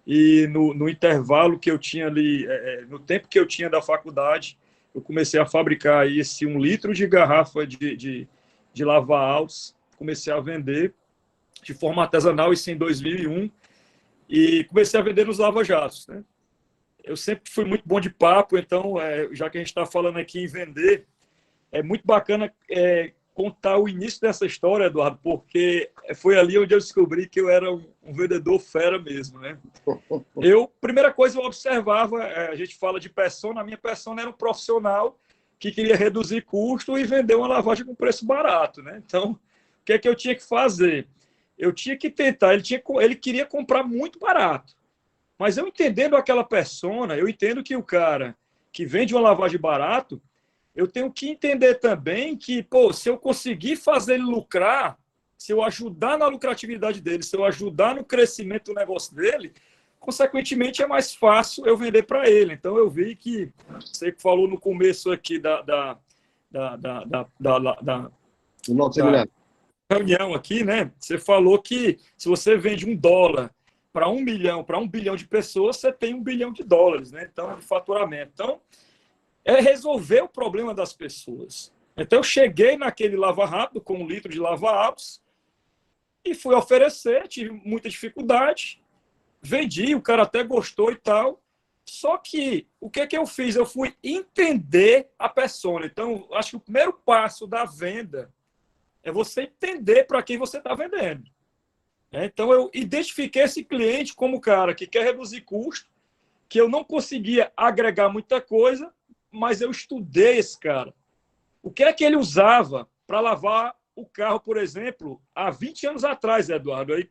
Speaker 5: E no intervalo que eu tinha ali, no tempo que eu tinha da faculdade, eu comecei a fabricar aí esse 1 litro de garrafa de lava-altos, comecei a vender de forma artesanal, isso em 2001, e comecei a vender nos lava-jatos, né? Eu sempre fui muito bom de papo, então, já que a gente está falando aqui em vender, é muito bacana contar o início dessa história, Eduardo, porque foi ali onde eu descobri que eu era um vendedor fera mesmo, né? Primeira coisa, eu observava, a gente fala de persona, a minha persona era um profissional que queria reduzir custo e vender uma lavagem com preço barato, né? Então, o que é que eu tinha que fazer? Eu tinha que tentar, ele queria comprar muito barato, mas eu entendendo aquela persona, eu entendo que o cara que vende uma lavagem barato, eu tenho que entender também que, se eu conseguir fazer ele lucrar, se eu ajudar na lucratividade dele, se eu ajudar no crescimento do negócio dele, consequentemente é mais fácil eu vender para ele. Então eu vi que você que falou no começo aqui da reunião aqui, né? Você falou que se você vende $1 para 1 milhão, para 1 bilhão de pessoas, você tem $1 bilhão, né? Então, de faturamento. Então, é resolver o problema das pessoas. Então, eu cheguei naquele Lava Rápido com 1 litro de lava-altos e fui oferecer, tive muita dificuldade, vendi, o cara até gostou e tal. Só que, o que eu fiz? Eu fui entender a persona. Então, acho que o primeiro passo da venda é você entender para quem você está vendendo. Então, eu identifiquei esse cliente como o cara que quer reduzir custo, que eu não conseguia agregar muita coisa, mas eu estudei esse cara. O que é que ele usava para lavar o carro, por exemplo, há 20 anos atrás, Eduardo? Aí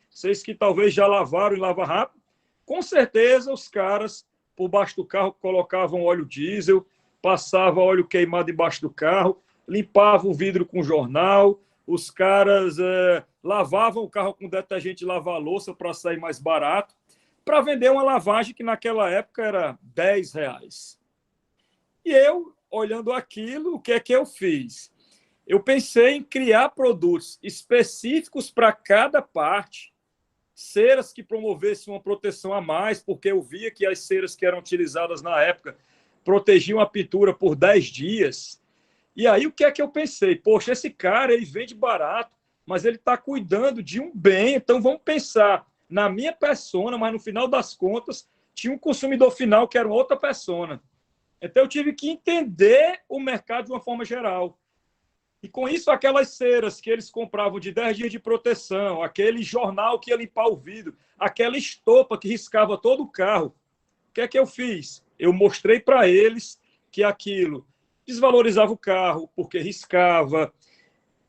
Speaker 5: vocês que talvez já lavaram e lava rápido, com certeza os caras, por baixo do carro, colocavam óleo diesel, passavam óleo queimado embaixo do carro, limpavam o vidro com jornal, os caras lavavam o carro com detergente de lavar louça para sair mais barato, para vender uma lavagem que naquela época era R$10. E eu, olhando aquilo, o que é que eu fiz? Eu pensei em criar produtos específicos para cada parte, ceras que promovessem uma proteção a mais, porque eu via que as ceras que eram utilizadas na época protegiam a pintura por 10 dias. E aí, o que é que eu pensei? Poxa, esse cara, ele vende barato, mas ele está cuidando de um bem, então vamos pensar na minha persona, mas no final das contas, tinha um consumidor final que era uma outra persona. Então, eu tive que entender o mercado de uma forma geral. E com isso, aquelas ceras que eles compravam de 10 dias de proteção, aquele jornal que ia limpar o vidro, aquela estopa que riscava todo o carro, o que é que eu fiz? Eu mostrei para eles que aquilo desvalorizava o carro, porque riscava.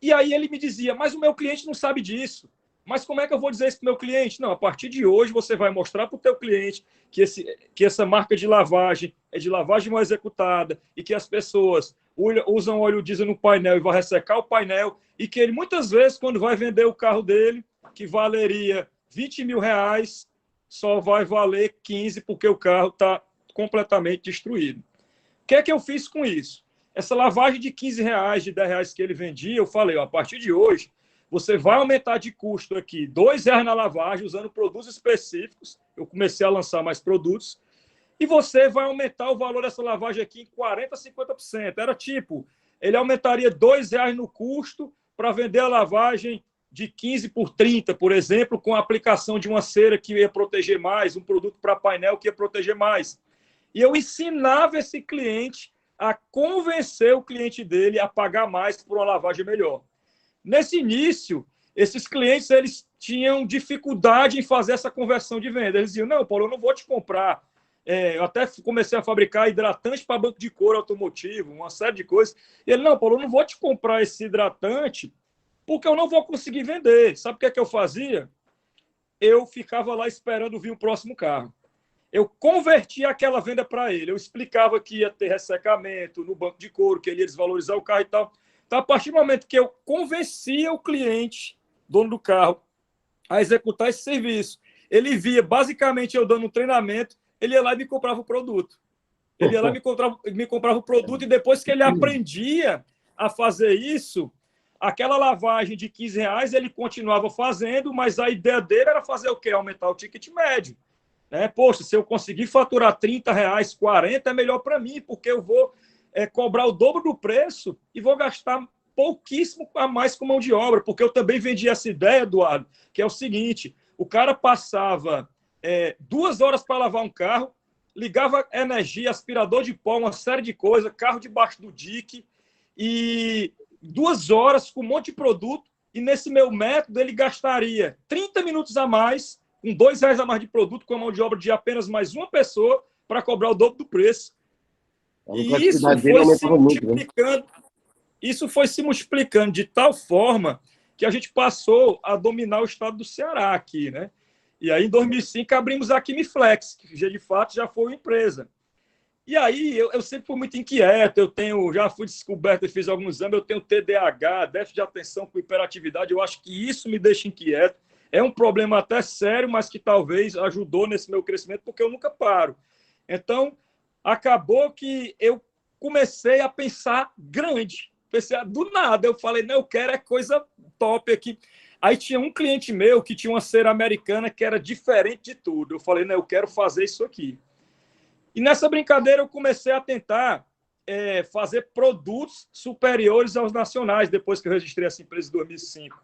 Speaker 5: E aí ele me dizia, mas o meu cliente não sabe disso. Mas como é que eu vou dizer isso para o meu cliente? Não, a partir de hoje você vai mostrar para o teu cliente que essa marca de lavagem é de lavagem mal executada e que as pessoas usam óleo diesel no painel e vai ressecar o painel e que ele, muitas vezes, quando vai vender o carro dele, que valeria R$20 mil, só vai valer 15 porque o carro está completamente destruído. O que é que eu fiz com isso? Essa lavagem de R$15, de R$10 que ele vendia, eu falei, ó, a partir de hoje, você vai aumentar de custo aqui R$2 na lavagem, usando produtos específicos. Eu comecei a lançar mais produtos. E você vai aumentar o valor dessa lavagem aqui em 40%, 50%. Era tipo, ele aumentaria R$2 no custo para vender a lavagem de 15 por 30, por exemplo, com a aplicação de uma cera que ia proteger mais, um produto para painel que ia proteger mais. E eu ensinava esse cliente a convencer o cliente dele a pagar mais por uma lavagem melhor. Nesse início, esses clientes eles tinham dificuldade em fazer essa conversão de venda. Eles diziam, não, Paulo, eu não vou te comprar. Eu até comecei a fabricar hidratante para banco de couro automotivo, uma série de coisas. E ele, não, Paulo, eu não vou te comprar esse hidratante porque eu não vou conseguir vender. Sabe o que é que eu fazia? Eu ficava lá esperando vir o próximo carro. Eu convertia aquela venda para ele. Eu explicava que ia ter ressecamento no banco de couro, que ele ia desvalorizar o carro e tal. Então, a partir do momento que eu convencia o cliente, dono do carro, a executar esse serviço, ele via basicamente eu dando um treinamento, ele ia lá e me comprava o produto. Ele ia lá e me comprava o produto, e depois que ele aprendia a fazer isso, aquela lavagem de R$15 ele continuava fazendo, mas a ideia dele era fazer o quê? Aumentar o ticket médio. Poxa, se eu conseguir faturar R$30, R$40, é melhor para mim, porque eu vou cobrar o dobro do preço e vou gastar pouquíssimo a mais com mão de obra, porque eu também vendi essa ideia, Eduardo, que é o seguinte, o cara passava 2 horas para lavar um carro, ligava energia, aspirador de pó, uma série de coisas, carro debaixo do dique, e 2 horas com um monte de produto, e nesse meu método ele gastaria 30 minutos a mais, com R$2 a mais de produto, com a mão de obra de apenas mais uma pessoa, para cobrar o dobro do preço. E isso foi se multiplicando, isso foi se multiplicando de tal forma que a gente passou a dominar o estado do Ceará aqui, né? E aí, em 2005, abrimos a Quimiflex, que de fato já foi uma empresa. E aí, eu sempre fui muito inquieto, já fui descoberto e fiz alguns exames, eu tenho TDAH, déficit de atenção com hiperatividade, eu acho que isso me deixa inquieto. é um problema até sério, mas que talvez ajudou nesse meu crescimento, porque eu nunca paro. Então, acabou que eu comecei a pensar grande. Pensei, do nada, eu falei, não, eu quero é coisa top aqui. Aí tinha um cliente meu que tinha uma cera americana que era diferente de tudo. Eu falei, não, eu quero fazer isso aqui. E nessa brincadeira eu comecei a tentar fazer produtos superiores aos nacionais, depois que eu registrei essa empresa em 2005.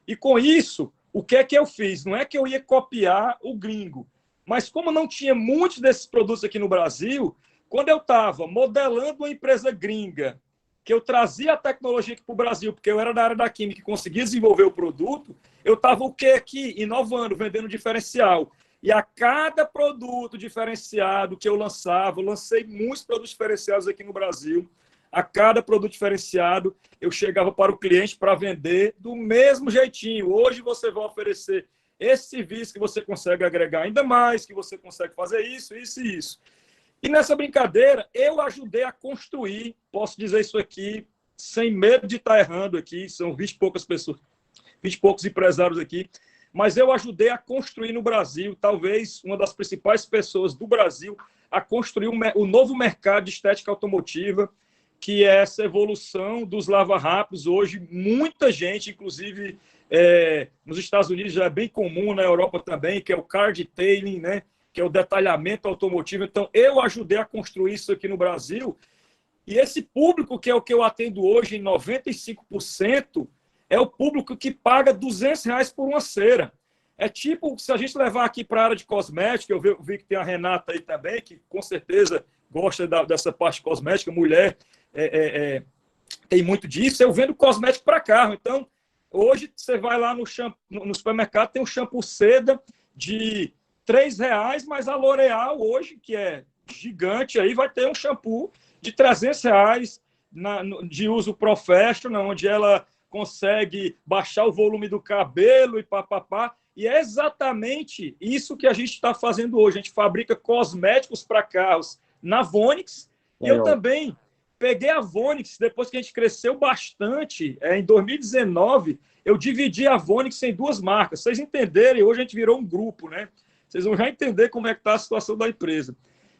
Speaker 5: E com isso, o que é que eu fiz? Não é que eu ia copiar o gringo, mas como não tinha muitos desses produtos aqui no Brasil, quando eu estava modelando uma empresa gringa, que eu trazia a tecnologia aqui para o Brasil, porque eu era da área da química e conseguia desenvolver o produto, eu estava o quê aqui? Inovando, vendendo diferencial. E a cada produto diferenciado que eu lançava, eu lancei muitos produtos diferenciados aqui no Brasil. A cada produto diferenciado, eu chegava para o cliente para vender do mesmo jeitinho. Hoje você vai oferecer esse serviço que você consegue agregar ainda mais, que você consegue fazer isso, isso e isso. E nessa brincadeira, eu ajudei a construir, posso dizer isso aqui, sem medo de estar errando aqui, são 20 e poucas pessoas, 20 e poucos empresários aqui, mas eu ajudei a construir no Brasil, talvez uma das principais pessoas do Brasil, a construir o novo mercado de estética automotiva, que é essa evolução dos lava-rápidos. Hoje, muita gente, inclusive nos Estados Unidos já é bem comum, na Europa também, que é o car detailing, né? Que é o detalhamento automotivo. Então, eu ajudei a construir isso aqui no Brasil. E esse público, que é o que eu atendo hoje, em 95%, é o público que paga R$200 por uma cera. É tipo, se a gente levar aqui para a área de cosmética, eu vi que tem a Renata aí também, que com certeza gosta dessa parte cosmética, mulher tem muito disso. Eu vendo cosmético para carro. Então, hoje você vai lá no supermercado, tem um shampoo seda de R$3, mas a L'Oréal hoje, que é gigante, aí vai ter um shampoo de R$300 de uso professional, onde ela consegue baixar o volume do cabelo e papapá. E é exatamente isso que a gente está fazendo hoje. A gente fabrica cosméticos para carros na Vonix. E eu também peguei a Vonix, depois que a gente cresceu bastante, em 2019, eu dividi a Vonix em duas marcas. Vocês entenderem, hoje a gente virou um grupo, né? Vocês vão já entender como é que está a situação da empresa.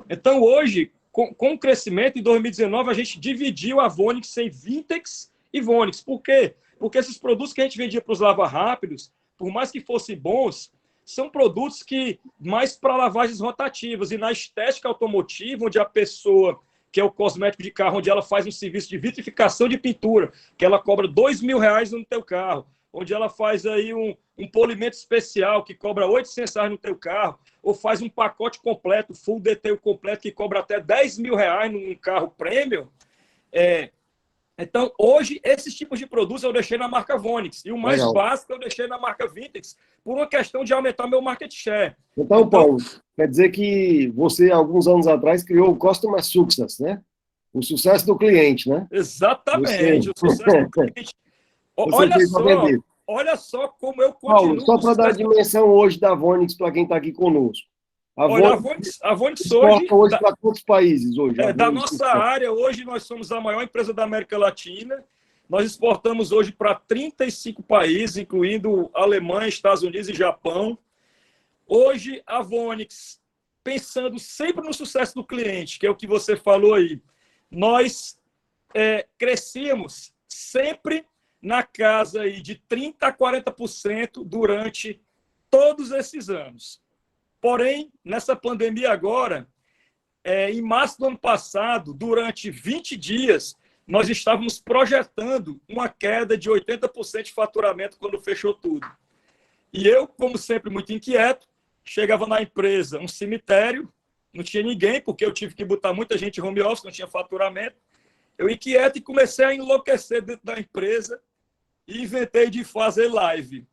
Speaker 5: Então, hoje, com o crescimento, em 2019, a gente dividiu a Vonix em Vintex e Vonix. Por quê? Porque esses produtos que a gente vendia para os lava-rápidos, por mais que fossem bons, são produtos que mais para lavagens rotativas. E na estética automotiva, onde a pessoa, que é o cosmético de carro, onde ela faz um serviço de vitrificação de pintura, que ela cobra R$2.000 no teu carro, onde ela faz aí um polimento especial que cobra R$800 no teu carro, ou faz um pacote completo, full detail completo, que cobra até R$10.000 num carro premium. Então, hoje, esses tipos de produtos eu deixei na marca Vonix. E o mais básico eu deixei na marca Vintex, por uma questão de aumentar meu market share.
Speaker 1: Então, Paulo, quer dizer que você, alguns anos atrás, criou o Customer Success, né? O sucesso do cliente, né?
Speaker 5: Exatamente, o sucesso do cliente. Olha só como eu continuo...
Speaker 1: Paulo, só para dar a dimensão hoje da Vonix para quem está aqui conosco.
Speaker 5: A Vonix hoje
Speaker 1: para quantos países hoje?
Speaker 5: Da nossa área, hoje nós somos a maior empresa da América Latina. Nós exportamos hoje para 35 países, incluindo Alemanha, Estados Unidos e Japão. Hoje, a Vonix, pensando sempre no sucesso do cliente, que é o que você falou aí, nós crescemos sempre na casa aí de 30% a 40% durante todos esses anos. Porém, nessa pandemia agora, em março do ano passado, durante 20 dias, nós estávamos projetando uma queda de 80% de faturamento quando fechou tudo. E eu, como sempre, muito inquieto, chegava na empresa, um cemitério, não tinha ninguém, porque eu tive que botar muita gente em home office, não tinha faturamento. Eu inquieto e comecei a enlouquecer dentro da empresa e inventei de fazer live.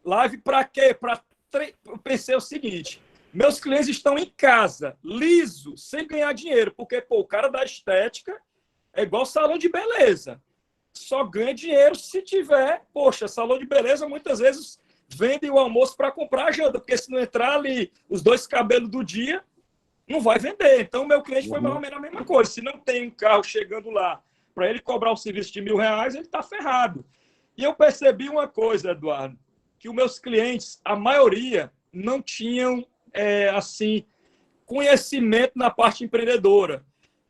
Speaker 5: Live para quê? Eu pensei o seguinte: meus clientes estão em casa, liso, sem ganhar dinheiro, porque o cara da estética é igual salão de beleza. Só ganha dinheiro se tiver... salão de beleza muitas vezes vendem o almoço para comprar a janta, porque se não entrar ali os 2 cabelos do dia, não vai vender. Então, meu cliente foi mais ou menos a mesma coisa. Se não tem um carro chegando lá para ele cobrar um serviço de R$1.000, ele está ferrado. E eu percebi uma coisa, Eduardo. que os meus clientes, a maioria, não tinham, assim, conhecimento na parte empreendedora.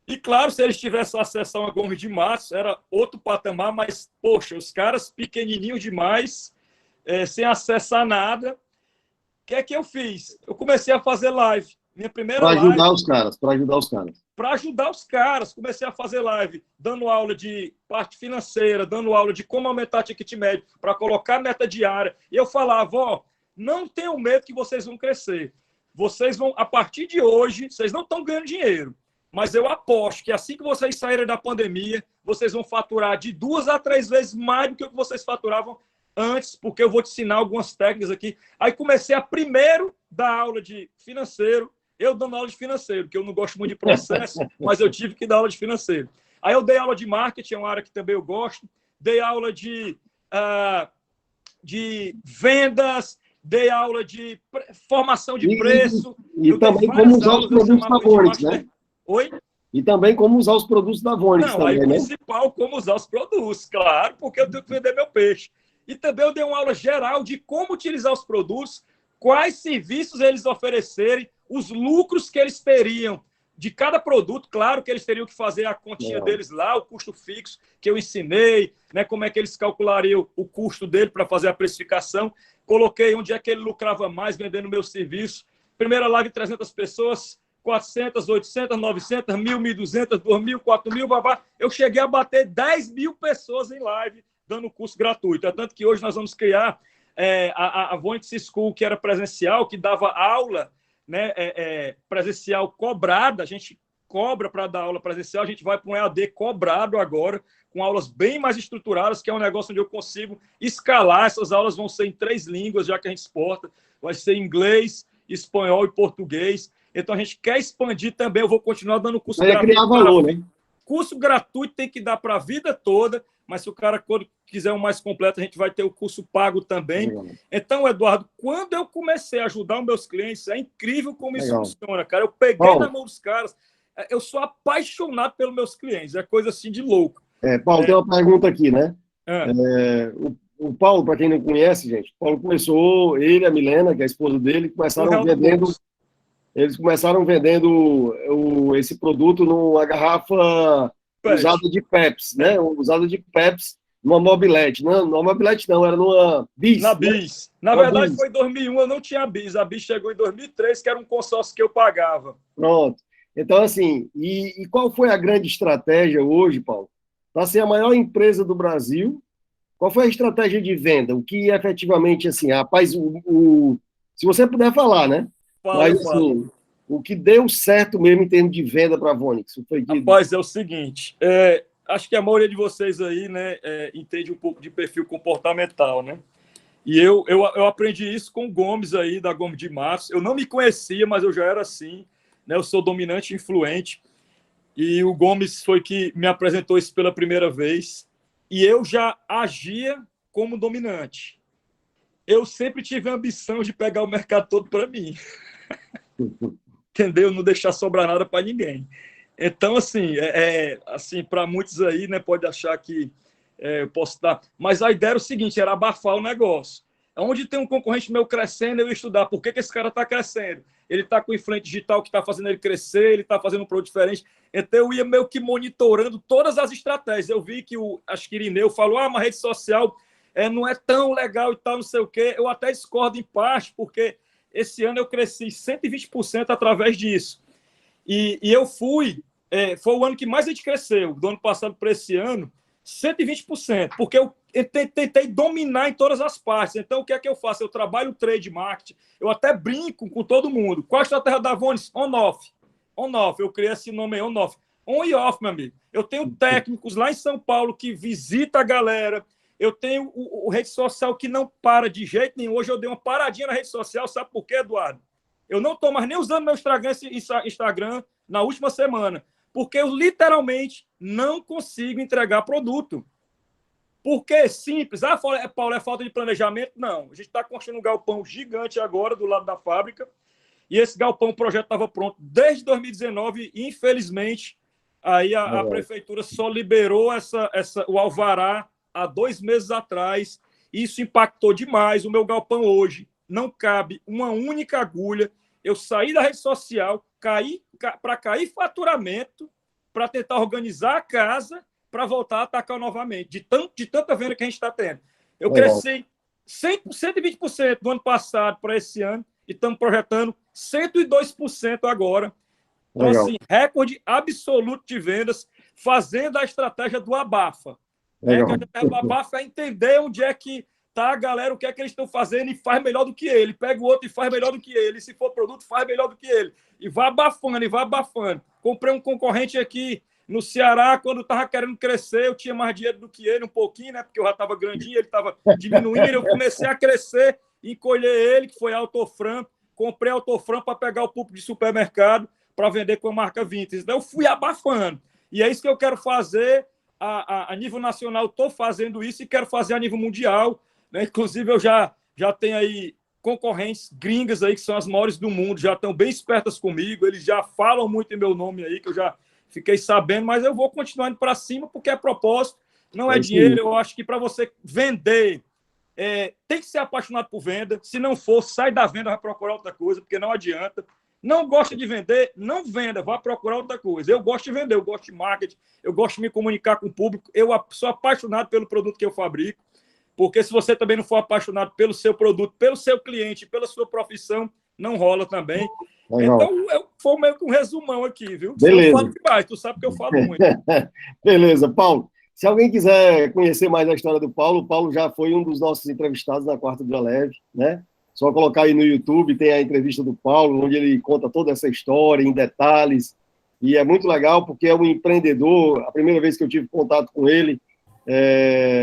Speaker 5: E, claro, se eles tivessem acesso a uma Gomes de Matos, era outro patamar, mas, poxa, os caras pequenininhos demais, sem acesso a nada. O que é que eu fiz? Eu comecei a fazer live. Minha primeira live...
Speaker 1: Para ajudar os caras.
Speaker 5: Para ajudar os caras, comecei a fazer live, dando aula de parte financeira, dando aula de como aumentar ticket médio, para colocar meta diária. E eu falava, ó, não tenham medo que vocês vão crescer. Vocês vão, a partir de hoje, vocês não estão ganhando dinheiro, mas eu aposto que assim que vocês saírem da pandemia, vocês vão faturar de 2 a 3 vezes mais do que o que vocês faturavam antes, porque eu vou te ensinar algumas técnicas aqui. Aí comecei a primeiro dar aula de financeiro, eu dando aula de financeiro, que eu não gosto muito de processo, mas eu tive que dar aula de financeiro. Aí eu dei aula de marketing, é uma área que também eu gosto, dei aula de vendas, dei aula de formação de preço.
Speaker 1: E também como usar os produtos da Vonix, né?
Speaker 5: Oi?
Speaker 1: E também como usar os produtos da Vonix também,
Speaker 5: aí o
Speaker 1: né?
Speaker 5: principal, como usar os produtos, claro, porque eu tenho que vender meu peixe. E também eu dei uma aula geral de como utilizar os produtos, quais serviços eles oferecerem, os lucros que eles teriam de cada produto. Claro que eles teriam que fazer a continha deles lá, o custo fixo que eu ensinei, né, como é que eles calculariam o custo dele para fazer a precificação. Coloquei onde é que ele lucrava mais vendendo meu serviço. Primeira live, 300 pessoas, 400, 800, 900, 1.000, 1.200, 2.000, 4.000, babá. Eu cheguei a bater 10.000 pessoas em live dando curso gratuito. É tanto que hoje nós vamos criar a Vonix School, que era presencial, que dava aula, né, presencial cobrada. A gente cobra para dar aula presencial, a gente vai para um EAD cobrado agora, com aulas bem mais estruturadas, que é um negócio onde eu consigo escalar. Essas aulas vão ser em 3 línguas, já que a gente exporta. Vai ser inglês, espanhol e português. Então, a gente quer expandir também. Eu vou continuar dando curso gratuito.
Speaker 1: Criar valor, né?
Speaker 5: Curso gratuito tem que dar para a vida toda, mas se o cara quiser um mais completo, a gente vai ter o curso pago também. Então, Eduardo, quando eu comecei a ajudar os meus clientes, é incrível como isso funciona, cara. Eu peguei na mão dos caras. Eu sou apaixonado pelos meus clientes. É coisa assim de louco.
Speaker 1: Paulo, tem uma pergunta aqui, né? O Paulo, para quem não conhece, gente, o Paulo começou, ele e a Milena, que é a esposa dele, começaram vendendo... Eles começaram vendendo esse produto numa garrafa usada de Pepsi, né? Usada de Pepsi numa mobilete. Não, numa mobilete não, era numa Bis.
Speaker 5: Na Bis. Na verdade, foi em 2001, eu não tinha Bis. A Bis chegou em 2003, que era um consórcio que eu pagava.
Speaker 1: Pronto. Então, assim, e qual foi a grande estratégia hoje, Paulo? Para ser a maior empresa do Brasil, qual foi a estratégia de venda? O que efetivamente, assim, rapaz, se você puder falar, né? Mas, assim, o que deu certo mesmo em termos de venda para a Vonix?
Speaker 5: Rapaz, é o seguinte, acho que a maioria de vocês aí, né, entende um pouco de perfil comportamental, né? E eu aprendi isso com o Gomes aí, da Gomes de Matos. Eu não me conhecia, mas eu já era assim, né? Eu sou dominante e influente. E o Gomes foi que me apresentou isso pela primeira vez. E eu já agia como dominante. Eu sempre tive a ambição de pegar o mercado todo para mim. Entendeu? Não deixar sobrar nada para ninguém. Então, assim, assim, para muitos aí, né, pode achar que eu posso dar... Mas a ideia era o seguinte, era abafar o negócio. Onde tem um concorrente meu crescendo, eu ia estudar por que esse cara está crescendo. Ele está com o influente digital que está fazendo ele crescer, ele está fazendo um produto diferente. Então, eu ia meio que monitorando todas as estratégias. Eu vi que acho que Irineu falou, uma rede social não é tão legal e tal, não sei o quê. Eu até discordo em parte, porque esse ano eu cresci 120% através disso. E eu fui... foi o ano que mais a gente cresceu, do ano passado para esse ano, 120%, porque eu tentei dominar em todas as partes. Então, o que é que eu faço? Eu trabalho trade marketing, eu até brinco com todo mundo. Qual a estratégia da Vonix? On-off. On-off, eu criei esse nome aí, on-off. On e off, meu amigo. Eu tenho técnicos lá em São Paulo que visitam a galera, eu tenho o rede social que não para de jeito nenhum. Hoje eu dei uma paradinha na rede social, sabe por quê, Eduardo? Eu não estou mais nem usando meu Instagram na última semana, porque eu literalmente não consigo entregar produto. Por quê? Simples. Paulo, é falta de planejamento? Não. A gente está construindo um galpão gigante agora do lado da fábrica, e esse galpão, o projeto estava pronto desde 2019, e infelizmente aí a prefeitura só liberou o alvará há 2 meses atrás, Isso impactou demais. O meu galpão hoje não cabe uma única agulha. Eu saí da rede social, para cair faturamento, para tentar organizar a casa, para voltar a atacar novamente, de tanta venda que a gente está tendo. Eu cresci 120% do ano passado para esse ano e estamos projetando 102% agora. Então, assim, recorde absoluto de vendas, fazendo a estratégia do abafa. O abafa é entender onde é que está a galera, o que é que eles estão fazendo e faz melhor do que ele. Pega o outro e faz melhor do que ele. Se for produto, faz melhor do que ele. E vai abafando, e vai abafando. Comprei um concorrente aqui no Ceará, quando estava querendo crescer, eu tinha mais dinheiro do que ele, um pouquinho, né? Porque eu já estava grandinho, ele estava diminuindo, eu comecei a crescer, encolher ele, que foi a Autofran. Comprei a Autofran para pegar o público de supermercado para vender com a marca Vintes. Então, eu fui abafando. E é isso que eu quero fazer a nível nacional. Estou fazendo isso e quero fazer a nível mundial. Né? Inclusive, eu já tenho aí concorrentes gringas aí, que são as maiores do mundo, já estão bem espertas comigo, eles já falam muito em meu nome aí, que eu já fiquei sabendo, mas eu vou continuar indo para cima, porque é propósito, não é dinheiro. Eu acho que para você vender, tem que ser apaixonado por venda. Se não for, sai da venda, vai procurar outra coisa, porque não adianta. Não gosta de vender, não venda, vá procurar outra coisa. Eu gosto de vender, eu gosto de marketing, eu gosto de me comunicar com o público, eu sou apaixonado pelo produto que eu fabrico, porque se você também não for apaixonado pelo seu produto, pelo seu cliente, pela sua profissão, não rola também. Legal. Então, foi meio que um resumão aqui, viu?
Speaker 1: Beleza.
Speaker 5: Eu falo demais, tu sabe que eu falo muito.
Speaker 1: Beleza, Paulo. Se alguém quiser conhecer mais a história do Paulo, o Paulo já foi um dos nossos entrevistados na Quarta do Eleve, né? Só colocar aí no YouTube, tem a entrevista do Paulo, onde ele conta toda essa história em detalhes, e é muito legal, porque é um empreendedor. A primeira vez que eu tive contato com ele,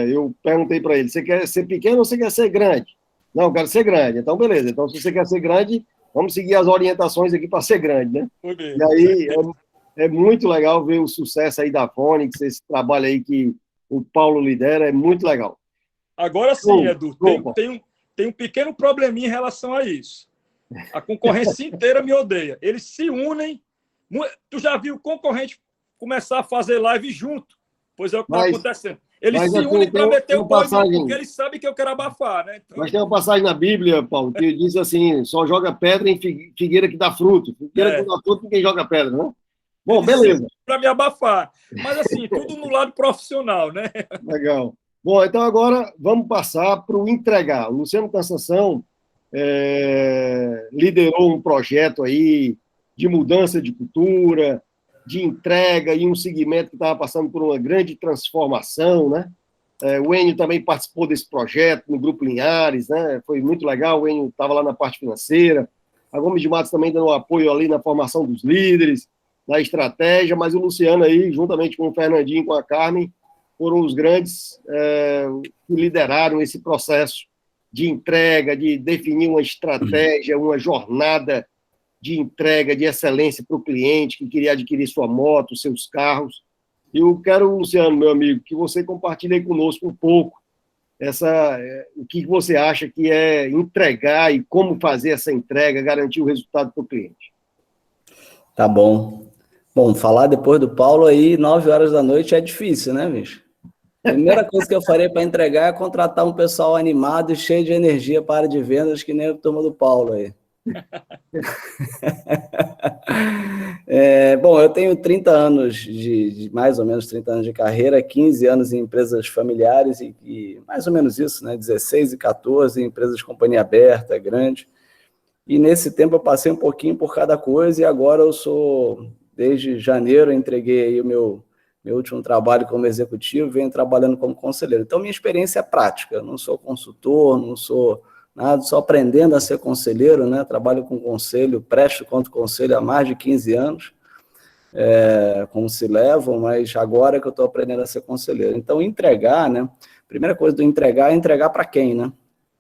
Speaker 1: eu perguntei para ele, você quer ser pequeno ou você quer ser grande? Não, eu quero ser grande. Então, beleza. Então, se você quer ser grande, vamos seguir as orientações aqui para ser grande, né? E aí, é muito legal ver o sucesso aí da Fonix, esse trabalho aí que o Paulo lidera, é muito legal.
Speaker 5: Agora sim, Edu, tem um pequeno probleminha em relação a isso. A concorrência inteira me odeia. Eles se unem. Tu já viu o concorrente começar a fazer live junto? Pois é o que está acontecendo. Eles se unem para meter o pau, porque eles sabem que eu quero abafar, né? Então...
Speaker 1: Mas tem uma passagem na Bíblia, Paulo, que diz assim, só joga pedra em figueira que dá fruto. Figueira que dá fruto, ninguém joga pedra, né? Bom, beleza.
Speaker 5: Para me abafar. Mas, assim, tudo no lado profissional, né?
Speaker 1: Legal. Bom, então agora vamos passar para o entregar. O Luciano Cansação liderou um projeto aí de mudança de cultura, de entrega, e um segmento que estava passando por uma grande transformação, né? O Enio também participou desse projeto no Grupo Linhares, né? Foi muito legal, o Enio estava lá na parte financeira. A Gomes de Matos também dando apoio ali na formação dos líderes, na estratégia, mas o Luciano aí, juntamente com o Fernandinho e com a Carmen, foram os grandes que lideraram esse processo de entrega, de definir uma estratégia, uma jornada de entrega, de excelência para o cliente que queria adquirir sua moto, seus carros. Eu quero, Luciano, meu amigo, que você compartilhe aí conosco um pouco o que você acha que é entregar e como fazer essa entrega, garantir o resultado para o cliente.
Speaker 6: Tá bom. Bom, falar depois do Paulo aí, 9 horas da noite é difícil, né, bicho? A primeira coisa que eu farei para entregar é contratar um pessoal animado e cheio de energia para a área de vendas, que nem a turma do Paulo aí. Bom, eu tenho 30 anos mais ou menos 30 anos de carreira, 15 anos em empresas familiares e mais ou menos isso, né? 16 e 14 em empresas de companhia aberta, grande. E nesse tempo eu passei um pouquinho por cada coisa e agora desde janeiro, eu entreguei aí o meu último trabalho como executivo, venho trabalhando como conselheiro. Então, minha experiência é prática, eu não sou consultor, não sou nada, só aprendendo a ser conselheiro, né? Trabalho com conselho, presto contra conselho há mais de 15 anos, como se levam, mas agora que eu estou aprendendo a ser conselheiro. Então, entregar, né? Primeira coisa do entregar é entregar para quem, né?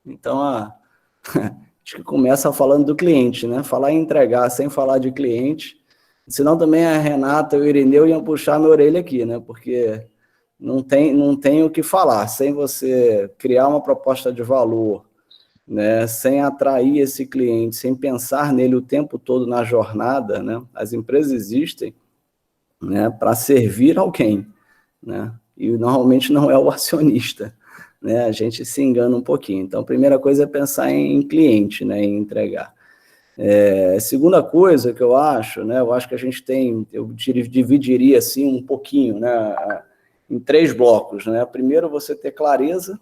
Speaker 6: Então, acho que começa falando do cliente, né? Falar em entregar sem falar de cliente, senão também a Renata e o Irineu iam puxar minha orelha aqui, né? Porque não tem o que falar. Sem você criar uma proposta de valor, né? Sem atrair esse cliente, sem pensar nele o tempo todo na jornada, né? As empresas existem, né, para servir alguém, né? E normalmente não é o acionista, né, a gente se engana um pouquinho. Então, a primeira coisa é pensar em cliente, né, em entregar. Segunda coisa que eu acho, né, eu acho que a gente eu dividiria assim um pouquinho, né, em 3 blocos, né. Primeiro, você ter clareza,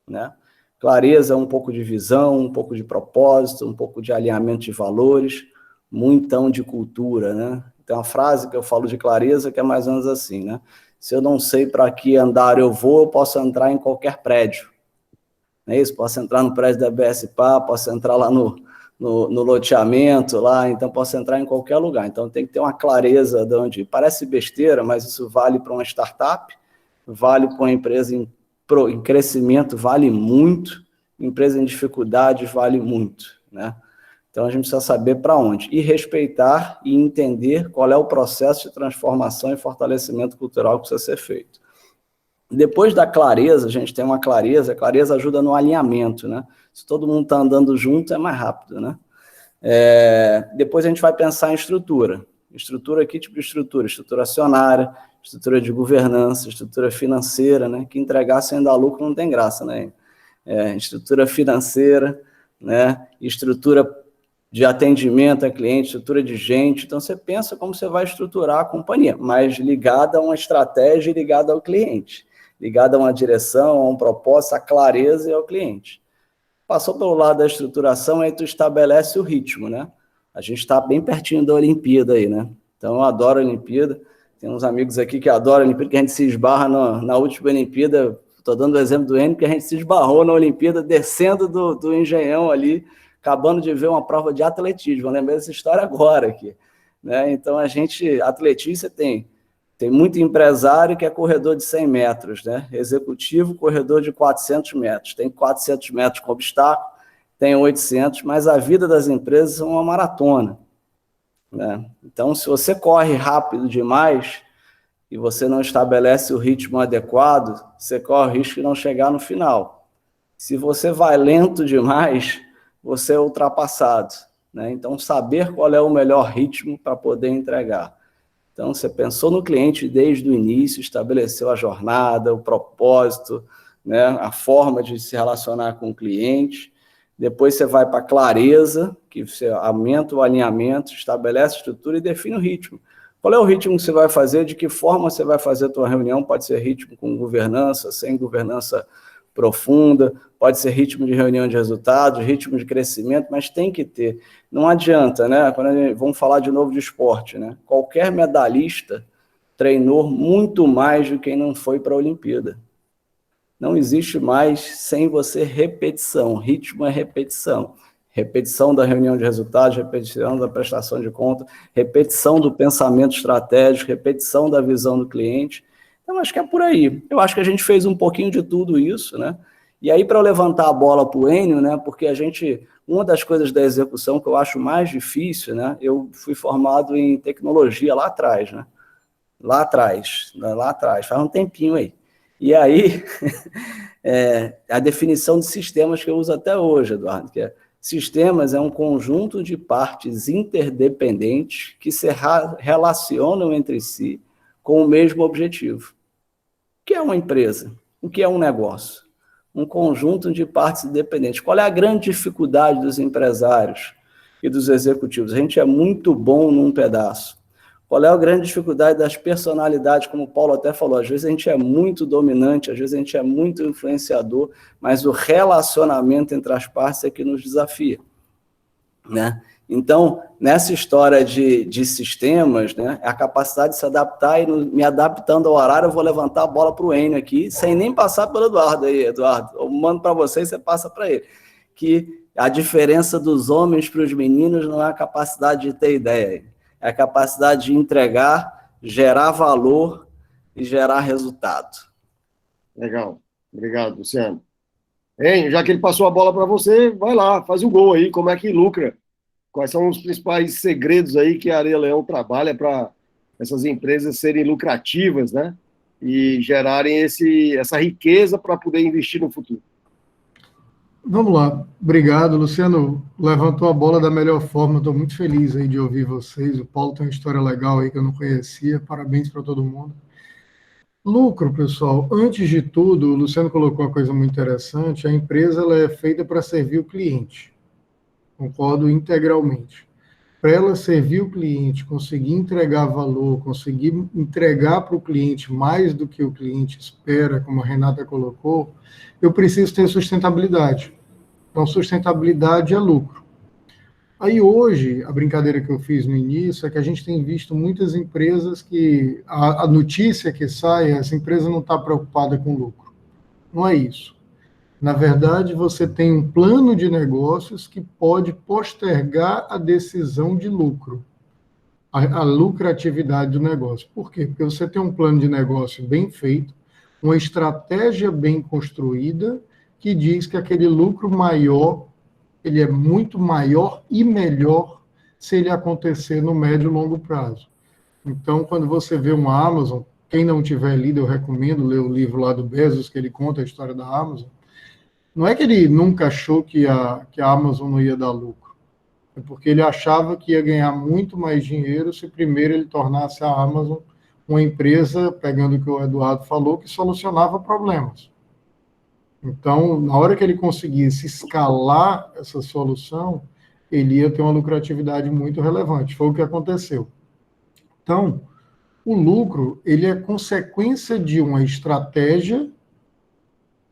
Speaker 6: né, clareza, um pouco de visão, um pouco de propósito, um pouco de alinhamento de valores, muitão de cultura, né. Tem uma frase que eu falo de clareza que é mais ou menos assim, né, se eu não sei para que andar eu vou, eu posso entrar em qualquer prédio, não é isso? Posso entrar no prédio da BSPA, posso entrar lá no loteamento lá, então posso entrar em qualquer lugar. Então tem que ter uma clareza de onde... Parece besteira, mas isso vale para uma startup, vale para uma empresa em crescimento, vale muito, empresa em dificuldades, vale muito, né? Então a gente precisa saber para onde. E respeitar e entender qual é o processo de transformação e fortalecimento cultural que precisa ser feito. Depois da clareza, a gente tem uma clareza, a clareza ajuda no alinhamento, né? Se todo mundo está andando junto, é mais rápido, né? Depois a gente vai pensar em estrutura. Estrutura, que tipo de estrutura? Estrutura acionária, estrutura de governança, estrutura financeira, né? Que entregar sem dar lucro não tem graça, né? Estrutura financeira, né? Estrutura de atendimento a cliente, estrutura de gente. Então, você pensa como você vai estruturar a companhia, mas ligada a uma estratégia e ligada ao cliente, ligada a uma direção, a um propósito, a clareza e ao cliente. Passou pelo lado da estruturação, aí tu estabelece o ritmo, né? A gente está bem pertinho da Olimpíada aí, né? Então, eu adoro a Olimpíada. Tem uns amigos aqui que adoram a Olimpíada, que a gente se esbarra na última Olimpíada. Estou dando o exemplo do Enio, que a gente se esbarrou na Olimpíada, descendo do Engenhão ali, acabando de ver uma prova de atletismo. Eu lembrei dessa história agora aqui, né? Então, atletismo tem muito empresário que é corredor de 100 metros, né? Executivo, corredor de 400 metros. Tem 400 metros com obstáculo, tem 800, mas a vida das empresas é uma maratona, né? Então, se você corre rápido demais e você não estabelece o ritmo adequado, você corre o risco de não chegar no final. Se você vai lento demais, você é ultrapassado, né? Então, saber qual é o melhor ritmo para poder entregar. Então, você pensou no cliente desde o início, estabeleceu a jornada, o propósito, né, a forma de se relacionar com o cliente. Depois você vai para a clareza, que você aumenta o alinhamento, estabelece a estrutura e define o ritmo. Qual é o ritmo que você vai fazer? De que forma você vai fazer a tua reunião? Pode ser ritmo com governança, sem governança profunda, pode ser ritmo de reunião de resultados, ritmo de crescimento, mas tem que ter. Não adianta, né? Vamos falar de novo de esporte, né? Qualquer medalhista treinou muito mais do que quem não foi para a Olimpíada. Não existe mais sem você repetição. Ritmo é repetição. Repetição da reunião de resultados, repetição da prestação de conta, repetição do pensamento estratégico, repetição da visão do cliente. Então, acho que é por aí. Eu acho que a gente fez um pouquinho de tudo isso, né? E aí, para eu levantar a bola para o Enio, né? Porque uma das coisas da execução que eu acho mais difícil, né? Eu fui formado em tecnologia lá atrás, né? Lá atrás, faz um tempinho aí. E aí, a definição de sistemas que eu uso até hoje, Eduardo, que sistemas é um conjunto de partes interdependentes que se relacionam entre si com o mesmo objetivo. O que é uma empresa? O que é um negócio? Um conjunto de partes independentes. Qual é a grande dificuldade dos empresários e dos executivos? A gente é muito bom num pedaço. Qual é a grande dificuldade das personalidades? Como o Paulo até falou, às vezes a gente é muito dominante, às vezes a gente é muito influenciador, mas o relacionamento entre as partes é que nos desafia, né? Então, nessa história de sistemas, né, a capacidade de se adaptar e me adaptando ao horário, eu vou levantar a bola para o Enio aqui, sem nem passar pelo Eduardo aí, Eduardo. Eu mando para você e você passa para ele. Que a diferença dos homens para os meninos não é a capacidade de ter ideia, é a capacidade de entregar, gerar valor e gerar resultado.
Speaker 1: Legal. Obrigado, Luciano. Enio, já que ele passou a bola para você, vai lá, faz o gol aí, como é que lucra? Quais são os principais segredos aí que a Areia Leão trabalha para essas empresas serem lucrativas, né? E gerarem essa riqueza para poder investir no futuro?
Speaker 7: Vamos lá. Obrigado, Luciano. Levantou a bola da melhor forma. Estou muito feliz aí de ouvir vocês. O Paulo tem uma história legal aí que eu não conhecia. Parabéns para todo mundo. Lucro, pessoal, antes de tudo, o Luciano colocou uma coisa muito interessante, a empresa ela é feita para servir o cliente, concordo integralmente. Para ela servir o cliente, conseguir entregar valor, conseguir entregar para o cliente mais do que o cliente espera, como a Renata colocou, eu preciso ter sustentabilidade. Então, sustentabilidade é lucro. Aí hoje, a brincadeira que eu fiz no início é que a gente tem visto muitas empresas que a notícia que sai, essa empresa não está preocupada com lucro. Não é isso. Na verdade, você tem um plano de negócios que pode postergar a decisão de lucro, a lucratividade do negócio. Por quê? Porque você tem um plano de negócio bem feito, uma estratégia bem construída, que diz que aquele lucro maior, ele é muito maior e melhor se ele acontecer no médio e longo prazo. Então, quando você vê uma Amazon, quem não tiver lido, eu recomendo ler o livro lá do Bezos, que ele conta a história da Amazon. Não é que ele nunca achou que a Amazon não ia dar lucro. É porque ele achava que ia ganhar muito mais dinheiro se primeiro ele tornasse a Amazon uma empresa, pegando o que o Eduardo falou, que solucionava problemas. Então, na hora que ele conseguisse escalar essa solução, ele ia ter uma lucratividade muito relevante. Foi o que aconteceu. Então, o lucro, ele é consequência de uma estratégia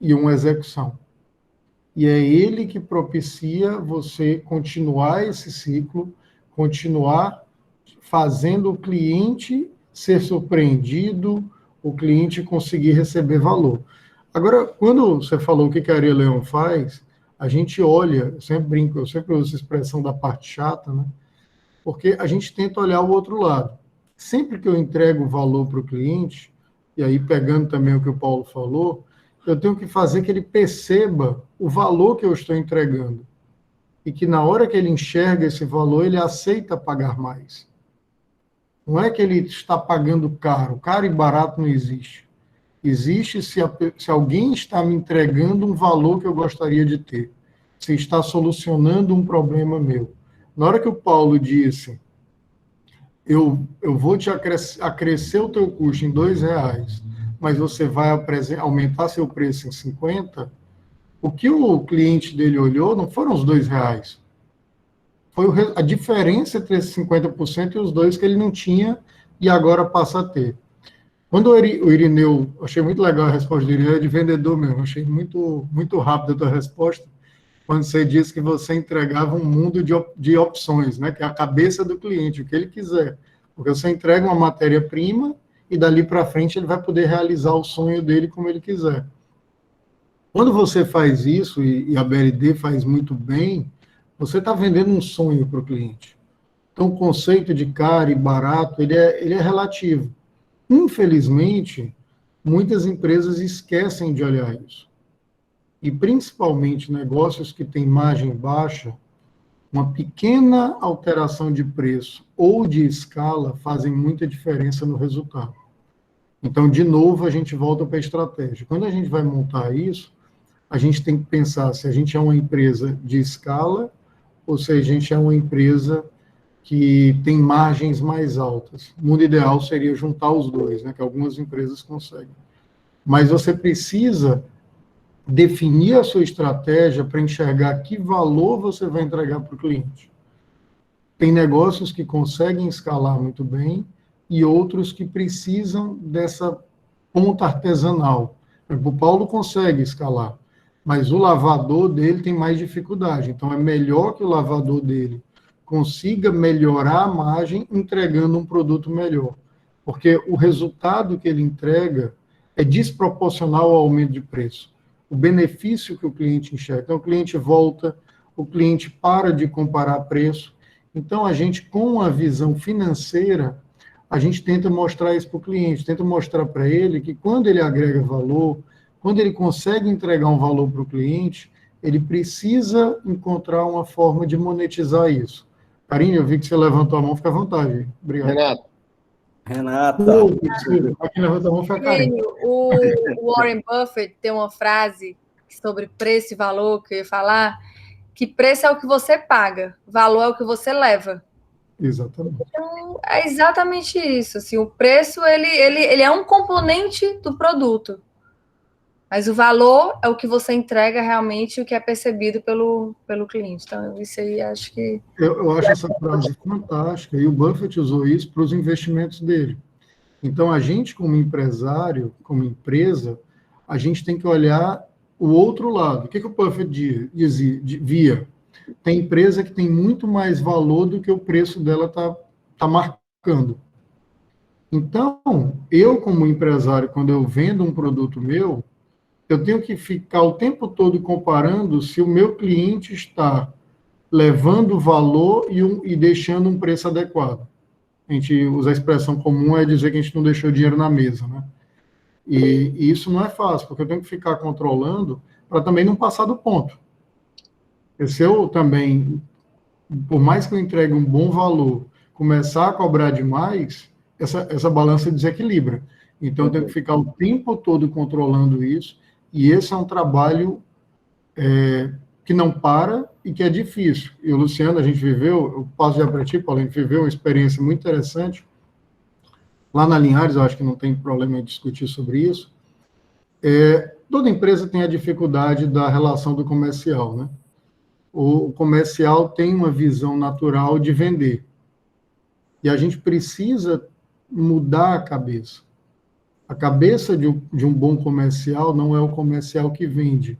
Speaker 7: e uma execução. E é ele que propicia você continuar esse ciclo, continuar fazendo o cliente ser surpreendido, o cliente conseguir receber valor. Agora, quando você falou o que a Aria Leão faz, a gente olha, eu sempre brinco, eu sempre uso essa expressão da parte chata, né? Porque a gente tenta olhar o outro lado. Sempre que eu entrego valor para o cliente, e aí pegando também o que o Paulo falou, eu tenho que fazer que ele perceba o valor que eu estou entregando. E que na hora que ele enxerga esse valor, ele aceita pagar mais. Não é que ele está pagando caro. Caro e barato não existe. Existe se alguém está me entregando um valor que eu gostaria de ter. Se está solucionando um problema meu. Na hora que o Paulo disse, eu vou te acrescer o teu custo em R$2, mas você vai aumentar seu preço em 50, o que o cliente dele olhou não foram os R$2. Foi a diferença entre esses 50% e os dois que ele não tinha e agora passa a ter. Quando o Irineu, achei muito legal a resposta do Irineu, é de vendedor mesmo, achei muito, muito rápida a tua resposta, quando você disse que você entregava um mundo de opções, né, que é a cabeça do cliente, o que ele quiser. Porque você entrega uma matéria-prima e dali para frente ele vai poder realizar o sonho dele como ele quiser. Quando você faz isso, e a BRD faz muito bem, você está vendendo um sonho para o cliente. Então, o conceito de caro e barato, ele é relativo. Infelizmente, muitas empresas esquecem de olhar isso. E, principalmente, negócios que têm margem baixa, uma pequena alteração de preço ou de escala fazem muita diferença no resultado. Então, de novo, a gente volta para a estratégia. Quando a gente vai montar isso, a gente tem que pensar se a gente é uma empresa de escala ou se a gente é uma empresa que tem margens mais altas. O mundo ideal seria juntar os dois, né, que algumas empresas conseguem. Mas você precisa definir a sua estratégia para enxergar que valor você vai entregar para o cliente. Tem negócios que conseguem escalar muito bem e outros que precisam dessa ponta artesanal. O Paulo consegue escalar, mas o lavador dele tem mais dificuldade. Então, é melhor que o lavador dele consiga melhorar a margem entregando um produto melhor. Porque o resultado que ele entrega é desproporcional ao aumento de preço. O benefício que o cliente enxerga. Então, o cliente volta, o cliente para de comparar preço. Então, a gente, com a visão financeira, a gente tenta mostrar isso para o cliente, tenta mostrar para ele que quando ele agrega valor, quando ele consegue entregar um valor para o cliente, ele precisa encontrar uma forma de monetizar isso. Karine, eu vi que você levantou a mão, fica à vontade. Obrigado.
Speaker 6: Renata.
Speaker 7: Quem levantou a mão foi a Karine.
Speaker 8: O Warren Buffett tem uma frase sobre preço e valor que eu ia falar, que preço é o que você paga, valor é o que você leva.
Speaker 7: Exatamente.
Speaker 8: Então, é exatamente isso. Assim, o preço ele é um componente do produto, mas o valor é o que você entrega realmente, o que é percebido pelo cliente. Então, isso aí acho que...
Speaker 7: Eu acho essa frase fantástica, e o Buffett usou isso para os investimentos dele. Então, a gente, como empresário, como empresa, a gente tem que olhar o outro lado. O que o Buffett via? Tem empresa que tem muito mais valor do que o preço dela tá marcando. Então, eu, como empresário, quando eu vendo um produto meu, eu tenho que ficar o tempo todo comparando se o meu cliente está levando valor e deixando um preço adequado. A gente usa a expressão comum, é dizer que a gente não deixou dinheiro na mesa, né? E isso não é fácil, porque eu tenho que ficar controlando para também não passar do ponto. E se eu também, por mais que eu entregue um bom valor, começar a cobrar demais, essa balança desequilibra. Então, eu tenho que ficar o tempo todo controlando isso, e esse é um trabalho que não para e que é difícil. E o Luciano, a gente viveu, eu passo já para ti, Paulo, a gente viveu uma experiência muito interessante. Lá na Linhares, eu acho que não tem problema em discutir sobre isso. Toda empresa tem a dificuldade da relação do comercial, né? O comercial tem uma visão natural de vender. E a gente precisa mudar a cabeça. A cabeça de um bom comercial não é o comercial que vende,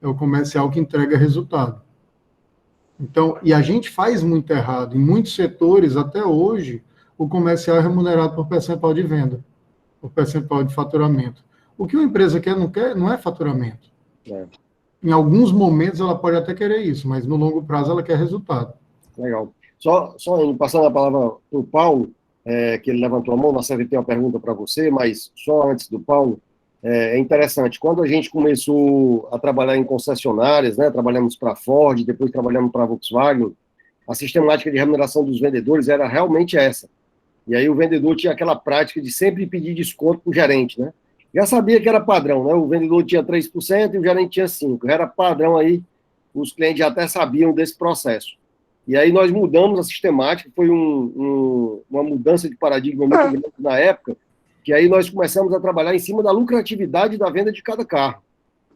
Speaker 7: é o comercial que entrega resultado. Então, e a gente faz muito errado. Em muitos setores, até hoje, o comercial é remunerado por percentual de venda, por percentual de faturamento. O que uma empresa quer, não é faturamento. Em alguns momentos, ela pode até querer isso, mas no longo prazo, ela quer resultado.
Speaker 1: Legal. Só passando a palavra para o Paulo, que ele levantou a mão, na série tem uma pergunta para você, mas só antes do Paulo, é interessante, quando a gente começou a trabalhar em concessionárias, né, trabalhamos para a Ford, depois trabalhamos para a Volkswagen, a sistemática de remuneração dos vendedores era realmente essa. E aí o vendedor tinha aquela prática de sempre pedir desconto para o gerente, né? Já sabia que era padrão, né? O vendedor tinha 3% e o gerente tinha 5%. Já era padrão aí, os clientes já até sabiam desse processo. E aí nós mudamos a sistemática, foi uma mudança de paradigma muito grande na época, que aí nós começamos a trabalhar em cima da lucratividade da venda de cada carro.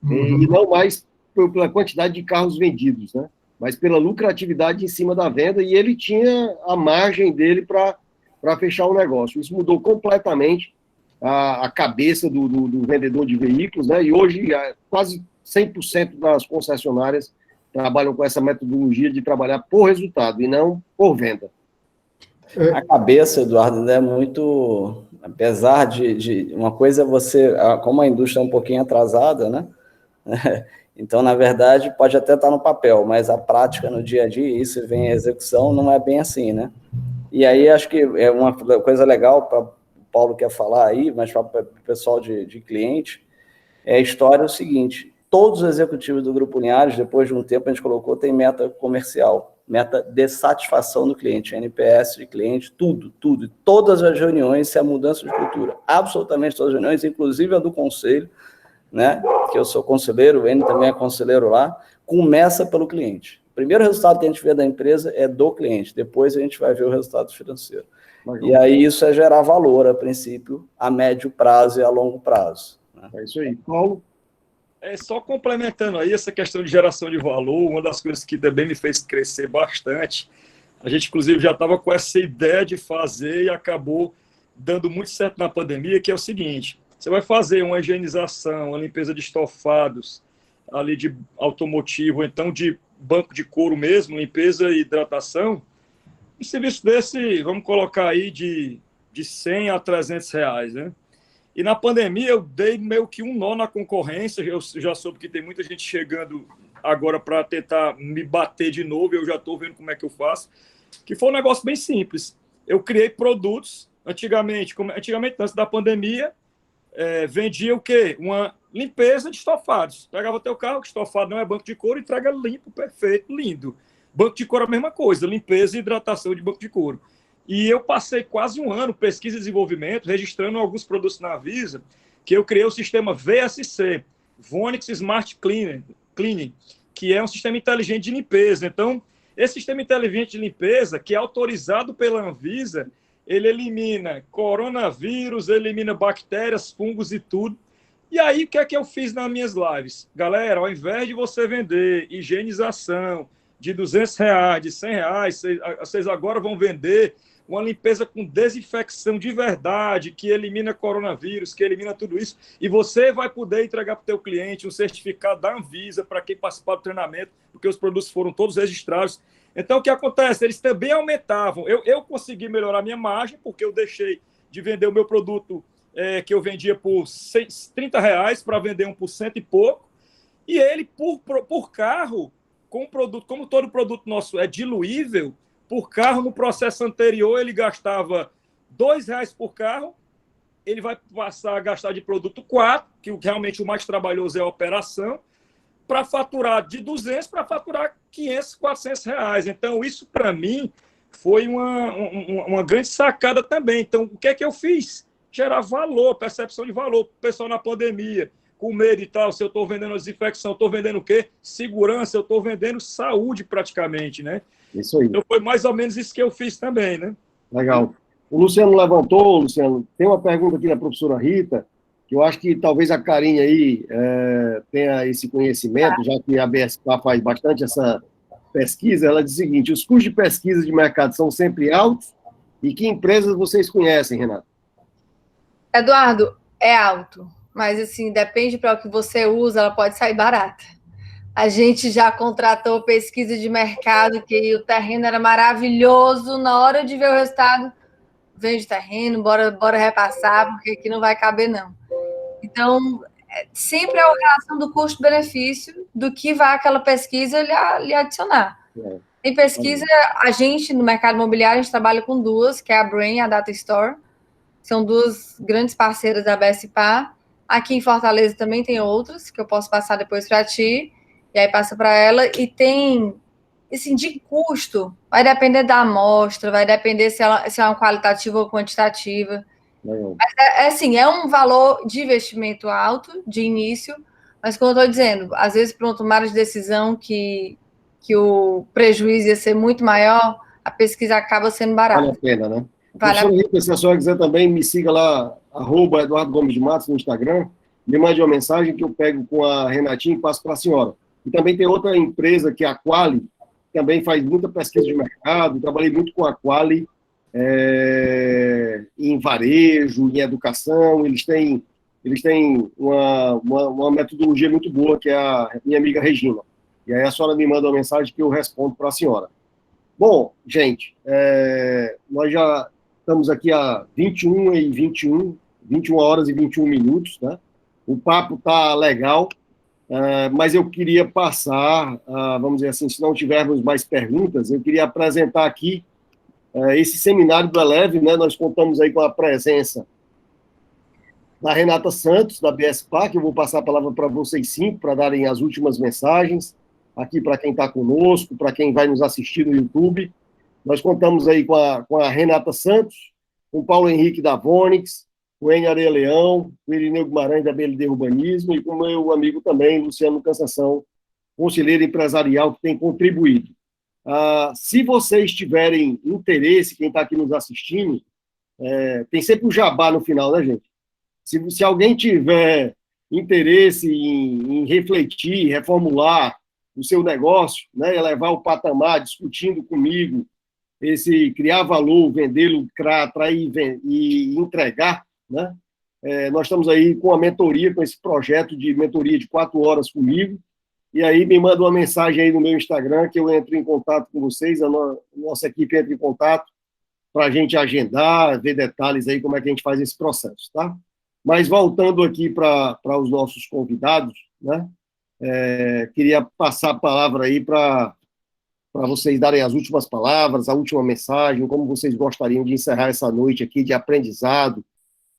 Speaker 1: E não mais pela quantidade de carros vendidos, né? Mas pela lucratividade em cima da venda, e ele tinha a margem dele para fechar o negócio. Isso mudou completamente a cabeça do vendedor de veículos, né? E hoje quase 100% das concessionárias trabalham com essa metodologia de trabalhar por resultado e não por venda.
Speaker 6: A cabeça, Eduardo, é muito... Apesar de uma coisa, como a indústria é um pouquinho atrasada, né? Então, na verdade, pode até estar no papel, mas a prática no dia a dia, isso vem a execução, não é bem assim, né? E aí, acho que é uma coisa legal para o Paulo quer falar aí, mas para o pessoal de cliente, a história é o seguinte: todos os executivos do Grupo Linhares, depois de um tempo, a gente colocou, tem meta comercial, meta de satisfação do cliente, NPS de cliente, tudo. Todas as reuniões, se é mudança de cultura, absolutamente todas as reuniões, inclusive a do conselho, né, que eu sou conselheiro, o N também é conselheiro lá, começa pelo cliente. O primeiro resultado que a gente vê da empresa é do cliente, depois a gente vai ver o resultado financeiro. E aí isso é gerar valor, a princípio, a médio prazo e a longo prazo. Né?
Speaker 1: É isso aí. Paulo?
Speaker 5: Só complementando aí essa questão de geração de valor, uma das coisas que também me fez crescer bastante, a gente inclusive já estava com essa ideia de fazer e acabou dando muito certo na pandemia, que é o seguinte: você vai fazer uma higienização, uma limpeza de estofados, ali de automotivo, ou então de banco de couro mesmo, limpeza e hidratação, um serviço desse, vamos colocar aí de 100 a 300 reais, né? E na pandemia eu dei meio que um nó na concorrência, eu já soube que tem muita gente chegando agora para tentar me bater de novo, eu já estou vendo como é que eu faço, que foi um negócio bem simples. Eu criei produtos, antigamente antes da pandemia, vendia o quê? Uma limpeza de estofados. Pegava teu carro, que estofado não é banco de couro, entrega limpo, perfeito, lindo. Banco de couro é a mesma coisa, limpeza e hidratação de banco de couro. E eu passei quase um ano, pesquisa e desenvolvimento, registrando alguns produtos na Visa, que eu criei o sistema VSC, Vonix Smart Cleaning, que é um sistema inteligente de limpeza. Então, Esse sistema inteligente de limpeza, que é autorizado pela Anvisa, ele elimina coronavírus, elimina bactérias, fungos e tudo. E aí, o que é que eu fiz nas minhas lives? Galera, ao invés de você vender higienização de R$200, de R$100, vocês agora vão vender uma limpeza com desinfecção de verdade, que elimina coronavírus, que elimina tudo isso, e você vai poder entregar para o teu cliente um certificado da Anvisa para quem participar do treinamento, porque os produtos foram todos registrados. Então, o que acontece? Eles também aumentavam. Eu consegui melhorar minha margem, porque eu deixei de vender o meu produto que eu vendia por R$30 para vender um por cento e pouco, e ele, por carro, com o produto, como todo produto nosso é diluível, por carro, no processo anterior, ele gastava R$2 por carro, ele vai passar a gastar de produto 4, que realmente o mais trabalhoso é a operação, para faturar de 200 para faturar 500, R$400. Então, isso, para mim, foi uma grande sacada também. Então, o que é que eu fiz? Gerar valor, percepção de valor. O pessoal na pandemia, com medo e tal, se eu estou vendendo desinfecção, estou vendendo o quê? Segurança, eu estou vendendo saúde praticamente, né?
Speaker 1: Isso aí.
Speaker 5: Então foi mais ou menos isso que eu fiz também, né?
Speaker 1: Legal. O Luciano levantou, Luciano, tem uma pergunta aqui da professora Rita, que eu acho que talvez a Karine aí tenha esse conhecimento, já que a BSK faz bastante essa pesquisa. Ela diz o seguinte: os custos de pesquisa de mercado são sempre altos, e que empresas vocês conhecem, Renato?
Speaker 8: Eduardo, é alto, mas assim, depende para o que você usa, ela pode sair barata. A gente já contratou pesquisa de mercado, que o terreno era maravilhoso, na hora de ver o resultado, vende terreno, bora repassar, porque aqui não vai caber, não. Então, sempre é a relação do custo-benefício do que vai aquela pesquisa lhe adicionar. Em pesquisa, a gente, no mercado imobiliário, a gente trabalha com duas, que é a Brain e a Data Store. São duas grandes parceiras da BSPA. Aqui em Fortaleza também tem outras, que eu posso passar depois para ti, e aí passa para ela. E tem, assim, de custo, vai depender da amostra, vai depender se é uma qualitativa ou quantitativa. Mas, assim, é um valor de investimento alto, de início, mas, como eu estou dizendo, às vezes, para uma tomada de decisão que o prejuízo ia ser muito maior, a pesquisa acaba sendo barata.
Speaker 1: Vale a pena, né? Professora Rita, se a senhora quiser também, me siga lá, @Eduardo Gomes de Matos no Instagram, me mande uma mensagem que eu pego com a Renatinha e passo para a senhora. E também tem outra empresa, que é a Quali, que também faz muita pesquisa de mercado, trabalhei muito com a Quali, em varejo, em educação, eles têm uma metodologia muito boa, que é a minha amiga Regina. E aí a senhora me manda uma mensagem que eu respondo para a senhora. Bom, gente, nós já estamos aqui a 21 horas e 21 minutos, né? O papo está legal, mas eu queria passar, vamos dizer assim, se não tivermos mais perguntas, eu queria apresentar aqui esse seminário do Eleve, né? Nós contamos aí com a presença da Renata Santos, da BSPA, que eu vou passar a palavra para vocês cinco, para darem as últimas mensagens, aqui para quem está conosco, para quem vai nos assistir no YouTube. Nós contamos aí com a Renata Santos, com o Paulo Henrique da Vonix, com o Enio Areia Leão, com o Irineu Guimarães da BLD Urbanismo e com o meu amigo também, Luciano Cansação, conselheiro empresarial, que tem contribuído. Se vocês tiverem interesse, quem está aqui nos assistindo, tem sempre um jabá no final, né, gente? Se alguém tiver interesse em refletir, reformular o seu negócio, né, elevar o patamar, discutindo comigo, criar valor, vender, lucrar, atrair e entregar, né? Nós estamos aí com a mentoria, com esse projeto de mentoria de 4 horas comigo, e aí me manda uma mensagem aí no meu Instagram, que eu entro em contato com vocês, a nossa equipe entra em contato para a gente agendar, ver detalhes aí, como é que a gente faz esse processo, tá? Mas voltando aqui para os nossos convidados, né? Queria passar a palavra aí para vocês darem as últimas palavras, a última mensagem, como vocês gostariam de encerrar essa noite aqui de aprendizado,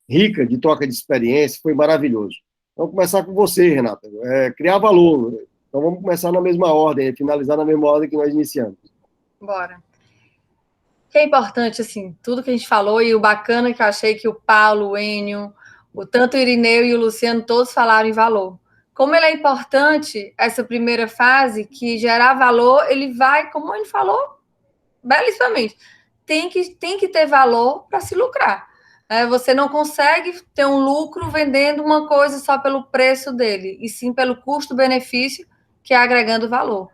Speaker 1: rica de troca de experiência, foi maravilhoso. Vamos começar com você, Renata. Criar valor. Então vamos começar na mesma ordem, finalizar na mesma ordem que nós iniciamos.
Speaker 8: Bora. O que é importante, assim, tudo que a gente falou, e o bacana que eu achei que o Paulo, o Enio, tanto o Irineu e o Luciano, todos falaram em valor. como ele é importante, essa primeira fase, que gerar valor, ele vai, como ele falou, belíssimamente, tem que ter valor para se lucrar. Você não consegue ter um lucro vendendo uma coisa só pelo preço dele, e sim pelo custo-benefício, que é agregando valor.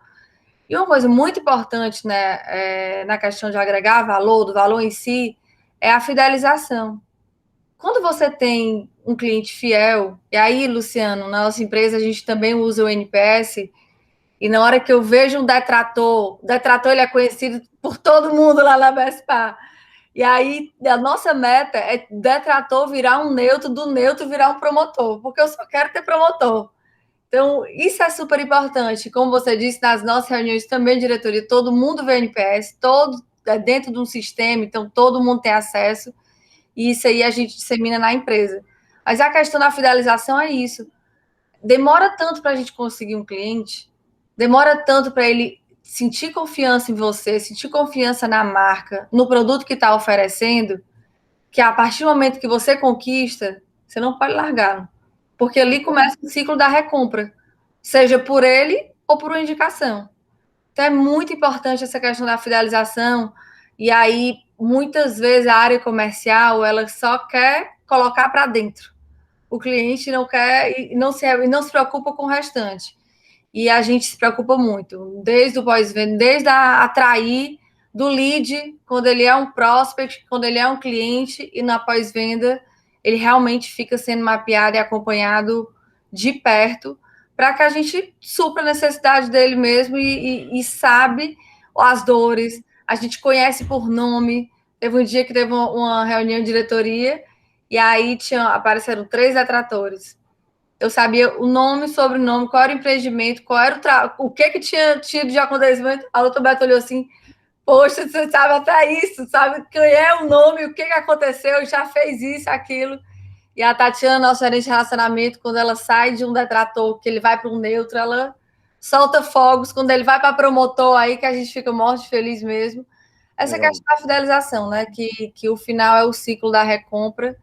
Speaker 8: E uma coisa muito importante, né, na questão de agregar valor, do valor em si, é a fidelização. Quando você tem um cliente fiel, e aí, Luciano, na nossa empresa a gente também usa o NPS, e na hora que eu vejo um detrator ele é conhecido por todo mundo lá na Bespar. E aí, a nossa meta é detrator virar um neutro, do neutro virar um promotor, porque eu só quero ter promotor. Então, isso é super importante. Como você disse, nas nossas reuniões também de diretoria, todo mundo vê NPS, todo dentro de um sistema, então todo mundo tem acesso, e isso aí a gente dissemina na empresa. Mas a questão da fidelização é isso. Demora tanto para a gente conseguir um cliente, demora tanto para ele sentir confiança em você, sentir confiança na marca, no produto que está oferecendo, que a partir do momento que você conquista, você não pode largar. Porque ali começa o ciclo da recompra, seja por ele ou por uma indicação. Então é muito importante essa questão da fidelização, e aí muitas vezes a área comercial ela só quer colocar para dentro. O cliente não quer e não se preocupa com o restante. E a gente se preocupa muito, desde o pós-venda, desde atrair do lead, quando ele é um prospect, quando ele é um cliente, e na pós-venda ele realmente fica sendo mapeado e acompanhado de perto, para que a gente supra a necessidade dele mesmo e sabe as dores, a gente conhece por nome. Teve um dia que teve uma reunião de diretoria, e aí apareceram 3 detratores. Eu sabia o nome, sobrenome, qual era o empreendimento, qual era o que tinha tido de acontecimento. A doutora Beto olhou assim, poxa, você sabe até isso, sabe quem é o nome, o que aconteceu, já fez isso, aquilo. E a Tatiana, nossa gerente de relacionamento, quando ela sai de um detrator, que ele vai para um neutro, ela solta fogos. Quando ele vai para promotor, aí que a gente fica morto de feliz mesmo. Essa questão da fidelização, né? Que o final é o ciclo da recompra,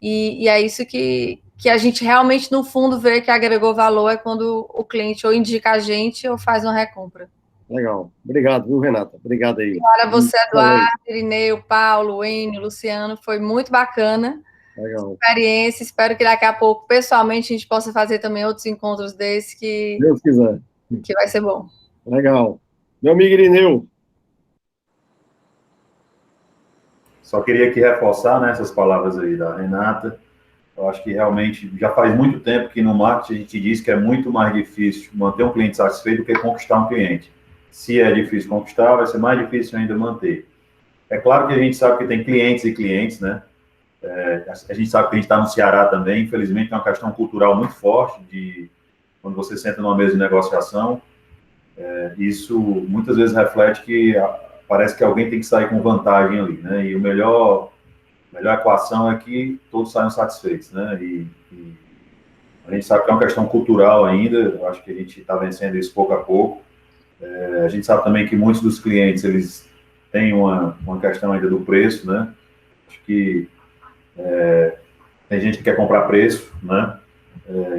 Speaker 8: e é isso que a gente realmente, no fundo, vê que agregou valor é quando o cliente ou indica a gente ou faz uma recompra.
Speaker 1: Legal. Obrigado, viu, Renata? Obrigado aí.
Speaker 8: Olha, você, Eduardo, Irineu, Paulo, Enio, Luciano, foi muito bacana.
Speaker 1: Legal.
Speaker 8: Experiência. Espero que daqui a pouco, pessoalmente, a gente possa fazer também outros encontros desses que
Speaker 1: Deus quiser.
Speaker 8: Que vai ser bom.
Speaker 1: Legal. Meu amigo Irineu.
Speaker 4: Só queria aqui reforçar, né, essas palavras aí da Renata. Eu acho que realmente já faz muito tempo que no marketing a gente diz que é muito mais difícil manter um cliente satisfeito do que conquistar um cliente. Se é difícil conquistar, vai ser mais difícil ainda manter. É claro que a gente sabe que tem clientes e clientes, né? A gente sabe que a gente está no Ceará também, infelizmente é uma questão cultural muito forte de quando você senta numa mesa de negociação, isso muitas vezes reflete que parece que alguém tem que sair com vantagem ali, né? E a melhor equação é que todos saiam satisfeitos, né? E a gente sabe que é uma questão cultural ainda, eu acho que a gente está vencendo isso pouco a pouco. A gente sabe também que muitos dos clientes, eles têm uma questão ainda do preço, né? Acho que tem gente que quer comprar preço, né?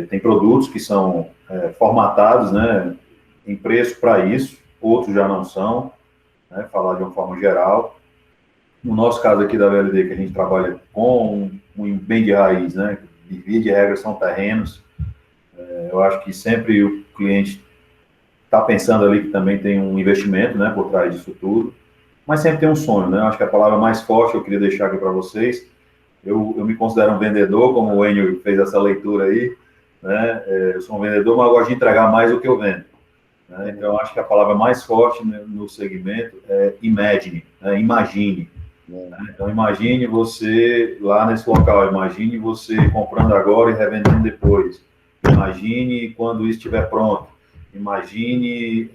Speaker 4: Tem produtos que são formatados, né, em preço para isso, outros já não são, né, falar de uma forma geral. No nosso caso aqui da VLD, que a gente trabalha com um bem de raiz, né, de via de regra são terrenos, eu acho que sempre o cliente está pensando ali que também tem um investimento, né, por trás disso tudo, mas sempre tem um sonho, né, eu acho que a palavra mais forte eu queria deixar aqui para vocês, eu me considero um vendedor, como o Enio fez essa leitura aí, né, eu sou um vendedor, mas eu gosto de entregar mais do que eu vendo, né, então eu acho que a palavra mais forte no segmento é imagine, né, imagine. Então, imagine você lá nesse local, imagine você comprando agora e revendendo depois, imagine quando isso estiver pronto, imagine...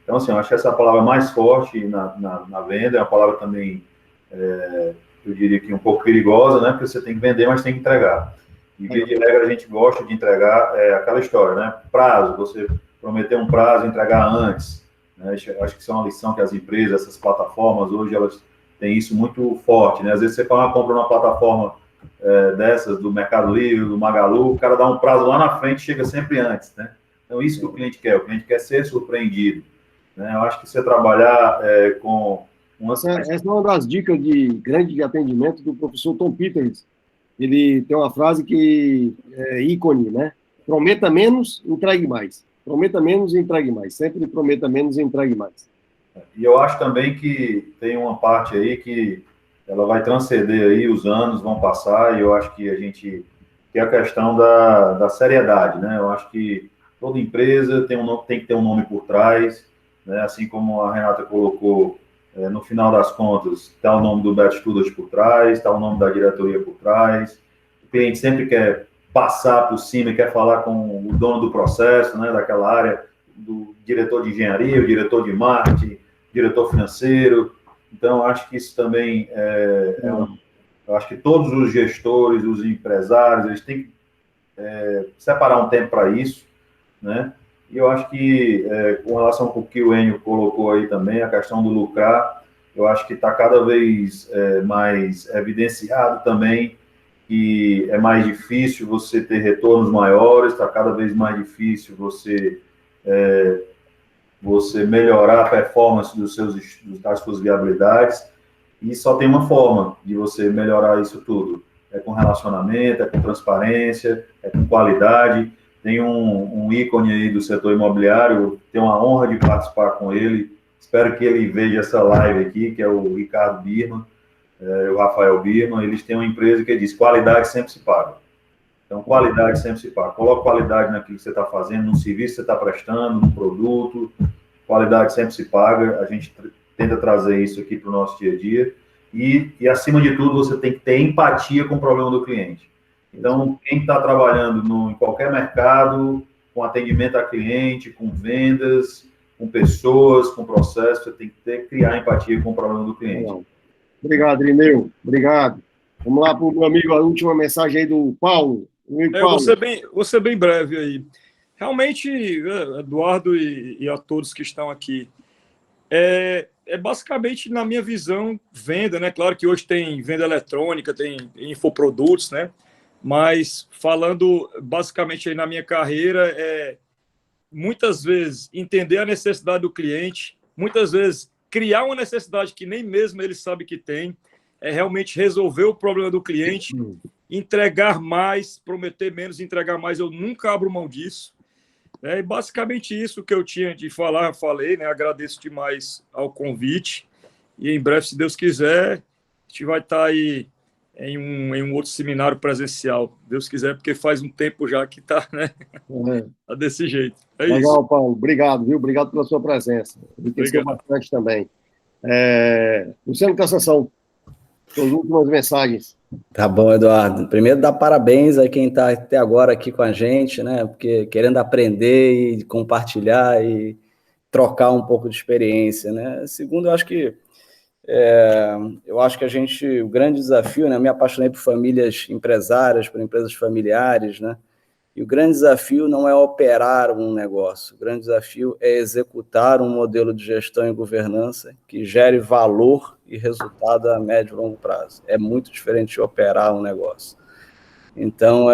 Speaker 4: Então, assim, eu acho que essa palavra mais forte na venda é uma palavra também, eu diria que um pouco perigosa, né, porque você tem que vender, mas tem que entregar. E, via de regra, a gente gosta de entregar aquela história, né, prazo, você prometer um prazo e entregar antes, né, acho que isso é uma lição que as empresas, essas plataformas, hoje, elas tem isso muito forte, né? Às vezes você compra uma plataforma dessas, do Mercado Livre, do Magalu, o cara dá um prazo lá na frente, chega sempre antes, né? Então, isso que o cliente quer ser surpreendido, né? Eu acho que você trabalhar com...
Speaker 1: Essa é uma das dicas de grande atendimento do professor Tom Peters. Ele tem uma frase que é ícone, né? Prometa menos, entregue mais. Prometa menos e entregue mais. Sempre prometa menos e entregue mais.
Speaker 4: E eu acho também que tem uma parte aí que ela vai transcender aí, os anos vão passar, e eu acho que a gente tem a questão da seriedade, né? Eu acho que toda empresa tem que ter um nome por trás, né? Assim como a Renata colocou, no final das contas, está o nome do Beto Studas por trás, está o nome da diretoria por trás. O cliente sempre quer passar por cima e quer falar com o dono do processo, né, daquela área, do diretor de engenharia, o diretor de marketing, diretor financeiro. Então, acho que isso também eu acho que todos os gestores, os empresários, eles têm que separar um tempo para isso, né? E eu acho que, com relação ao que o Enio colocou aí também, a questão do lucrar, eu acho que está cada vez mais evidenciado também que é mais difícil você ter retornos maiores, está cada vez mais difícil você melhorar a performance das suas viabilidades, e só tem uma forma de você melhorar isso tudo, é com relacionamento, é com transparência, é com qualidade. Tem um ícone aí do setor imobiliário, tenho a honra de participar com ele, espero que ele veja essa live aqui, que é o Ricardo Birman, o Rafael Birman. Eles têm uma empresa que diz: qualidade sempre se paga. Então, qualidade sempre se paga. Coloque qualidade naquilo que você está fazendo, no serviço que você está prestando, no produto, qualidade sempre se paga. A gente tenta trazer isso aqui para o nosso dia a dia, e acima de tudo, você tem que ter empatia com o problema do cliente. Então, quem está trabalhando em qualquer mercado, com atendimento a cliente, com vendas, com pessoas, com processo, você tem que criar empatia com o problema do cliente.
Speaker 1: Obrigado, Irineu. Obrigado. Vamos lá para o meu amigo, a última mensagem aí do Paulo.
Speaker 5: Paulo. Vou ser bem breve aí. Realmente, Eduardo e a todos que estão aqui, é basicamente, na minha visão, venda, né? Claro que hoje tem venda eletrônica, tem infoprodutos, né? Mas falando basicamente aí na minha carreira, muitas vezes entender a necessidade do cliente, muitas vezes criar uma necessidade que nem mesmo ele sabe que tem, realmente resolver o problema do cliente, entregar mais, prometer menos, entregar mais. Eu nunca abro mão disso. É basicamente isso que eu tinha de falar, falei, né? Agradeço demais ao convite, e em breve, se Deus quiser, a gente vai estar aí em um outro seminário presencial, Deus quiser, porque faz um tempo já que está, né? Tá desse jeito.
Speaker 1: Legal,
Speaker 5: isso.
Speaker 1: Paulo. Obrigado, viu? Obrigado pela sua presença. Enriqueceu bastante também. Luciano Cassação, suas últimas mensagens.
Speaker 6: Tá bom, Eduardo. Primeiro, dar parabéns a quem está até agora aqui com a gente, né? Porque querendo aprender e compartilhar e trocar um pouco de experiência, né? Segundo, eu acho que o grande desafio, né? Eu me apaixonei por famílias empresárias, por empresas familiares, né? E o grande desafio não é operar um negócio, o grande desafio é executar um modelo de gestão e governança que gere valor e resultado a médio e longo prazo. É muito diferente de operar um negócio. Então,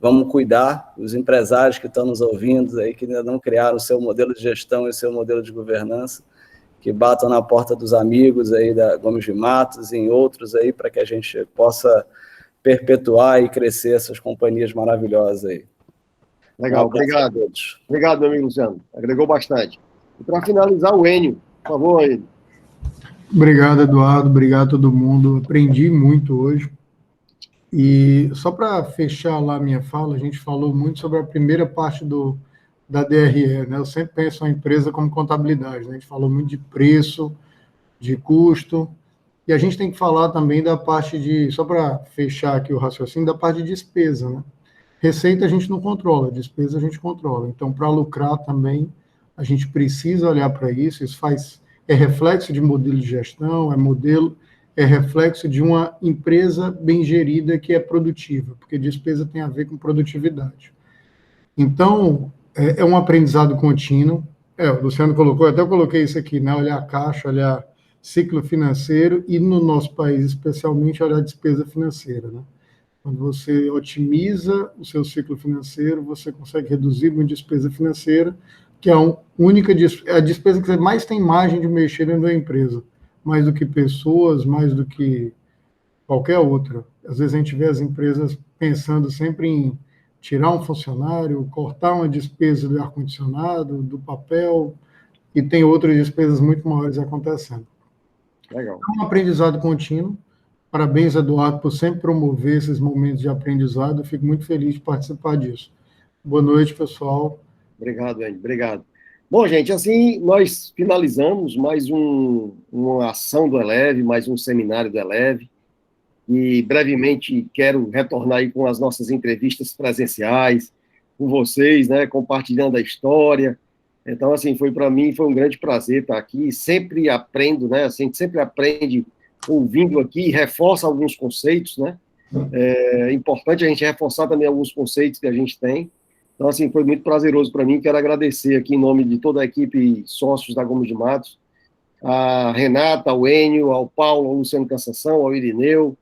Speaker 6: vamos cuidar, os empresários que estão nos ouvindo aí, que ainda não criaram o seu modelo de gestão e o seu modelo de governança, que batam na porta dos amigos aí da Gomes de Matos e em outros aí, para que a gente possa perpetuar e crescer essas companhias maravilhosas aí.
Speaker 1: Legal, obrigado. Obrigado, meu amigo Luciano. Agregou bastante. E para finalizar, o Enio, por favor, Enio.
Speaker 7: Obrigado, Eduardo. Obrigado a todo mundo. Aprendi muito hoje. E só para fechar lá a minha fala, a gente falou muito sobre a primeira parte da DRE, né? Eu sempre penso a empresa como contabilidade, né? A gente falou muito de preço, de custo, e a gente tem que falar também da parte só para fechar aqui o raciocínio, da parte de despesa, né? Receita a gente não controla, despesa a gente controla. Então, para lucrar também, a gente precisa olhar para isso. Isso é reflexo de modelo de gestão, é reflexo de uma empresa bem gerida que é produtiva, porque despesa tem a ver com produtividade. Então, é um aprendizado contínuo. O Luciano colocou, até eu coloquei isso aqui, né? Olhar a caixa, olhar ciclo financeiro e, no nosso país, especialmente, olhar a despesa financeira, né? Quando você otimiza o seu ciclo financeiro, você consegue reduzir uma despesa financeira, que é a despesa que você mais tem margem de mexer dentro da empresa, mais do que pessoas, mais do que qualquer outra. Às vezes a gente vê as empresas pensando sempre em tirar um funcionário, cortar uma despesa do ar-condicionado, do papel, e tem outras despesas muito maiores acontecendo.
Speaker 1: Legal.
Speaker 7: É um aprendizado contínuo. Parabéns, Eduardo, por sempre promover esses momentos de aprendizado. Eu fico muito feliz de participar disso. Boa noite, pessoal.
Speaker 1: Obrigado, Andy. Obrigado. Bom, gente, assim nós finalizamos mais uma ação do Eleve, mais um seminário do Eleve, e brevemente quero retornar aí com as nossas entrevistas presenciais, com vocês, né, compartilhando a história. Então, assim, para mim foi um grande prazer estar aqui, sempre aprendo, né, assim, a gente sempre aprende ouvindo aqui, reforça alguns conceitos, né, é importante a gente reforçar também alguns conceitos que a gente tem. Então, assim, foi muito prazeroso para mim, quero agradecer aqui em nome de toda a equipe sócios da Gomes de Matos, a Renata, ao Enio, ao Paulo, ao Luciano Cassação, ao Irineu,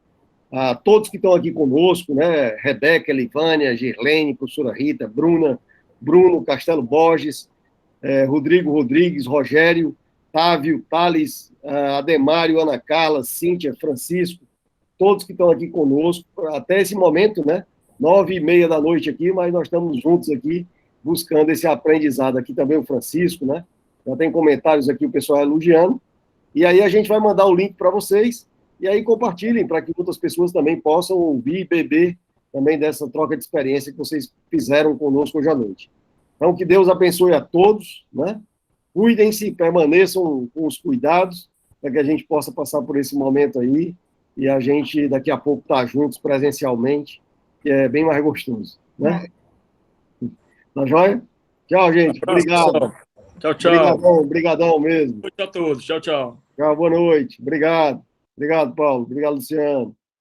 Speaker 1: a todos que estão aqui conosco, né, Rebeca, Elivânia, Girlene, professora Rita, Bruna, Bruno, Castelo Borges, Rodrigo Rodrigues, Rogério, Távio, Thales, Ademário, Ana Carla, Cíntia, Francisco, todos que estão aqui conosco, até esse momento, né, 9h30 da noite aqui, mas nós estamos juntos aqui, buscando esse aprendizado. Aqui também o Francisco, né, já tem comentários aqui, o pessoal elogiando, e aí a gente vai mandar o link para vocês, e aí compartilhem para que outras pessoas também possam ouvir e beber também dessa troca de experiência que vocês fizeram conosco hoje à noite. Então, que Deus abençoe a todos, né? Cuidem-se, permaneçam com os cuidados, para que a gente possa passar por esse momento aí, e a gente daqui a pouco estar juntos presencialmente, que é bem mais gostoso, né? Tá joia? Tchau, gente. Obrigado.
Speaker 5: Tchau, tchau.
Speaker 1: Obrigadão mesmo.
Speaker 5: Boa noite a todos. Tchau, tchau.
Speaker 1: Tchau, boa noite. Obrigado. Obrigado, Paulo. Obrigado, Luciano.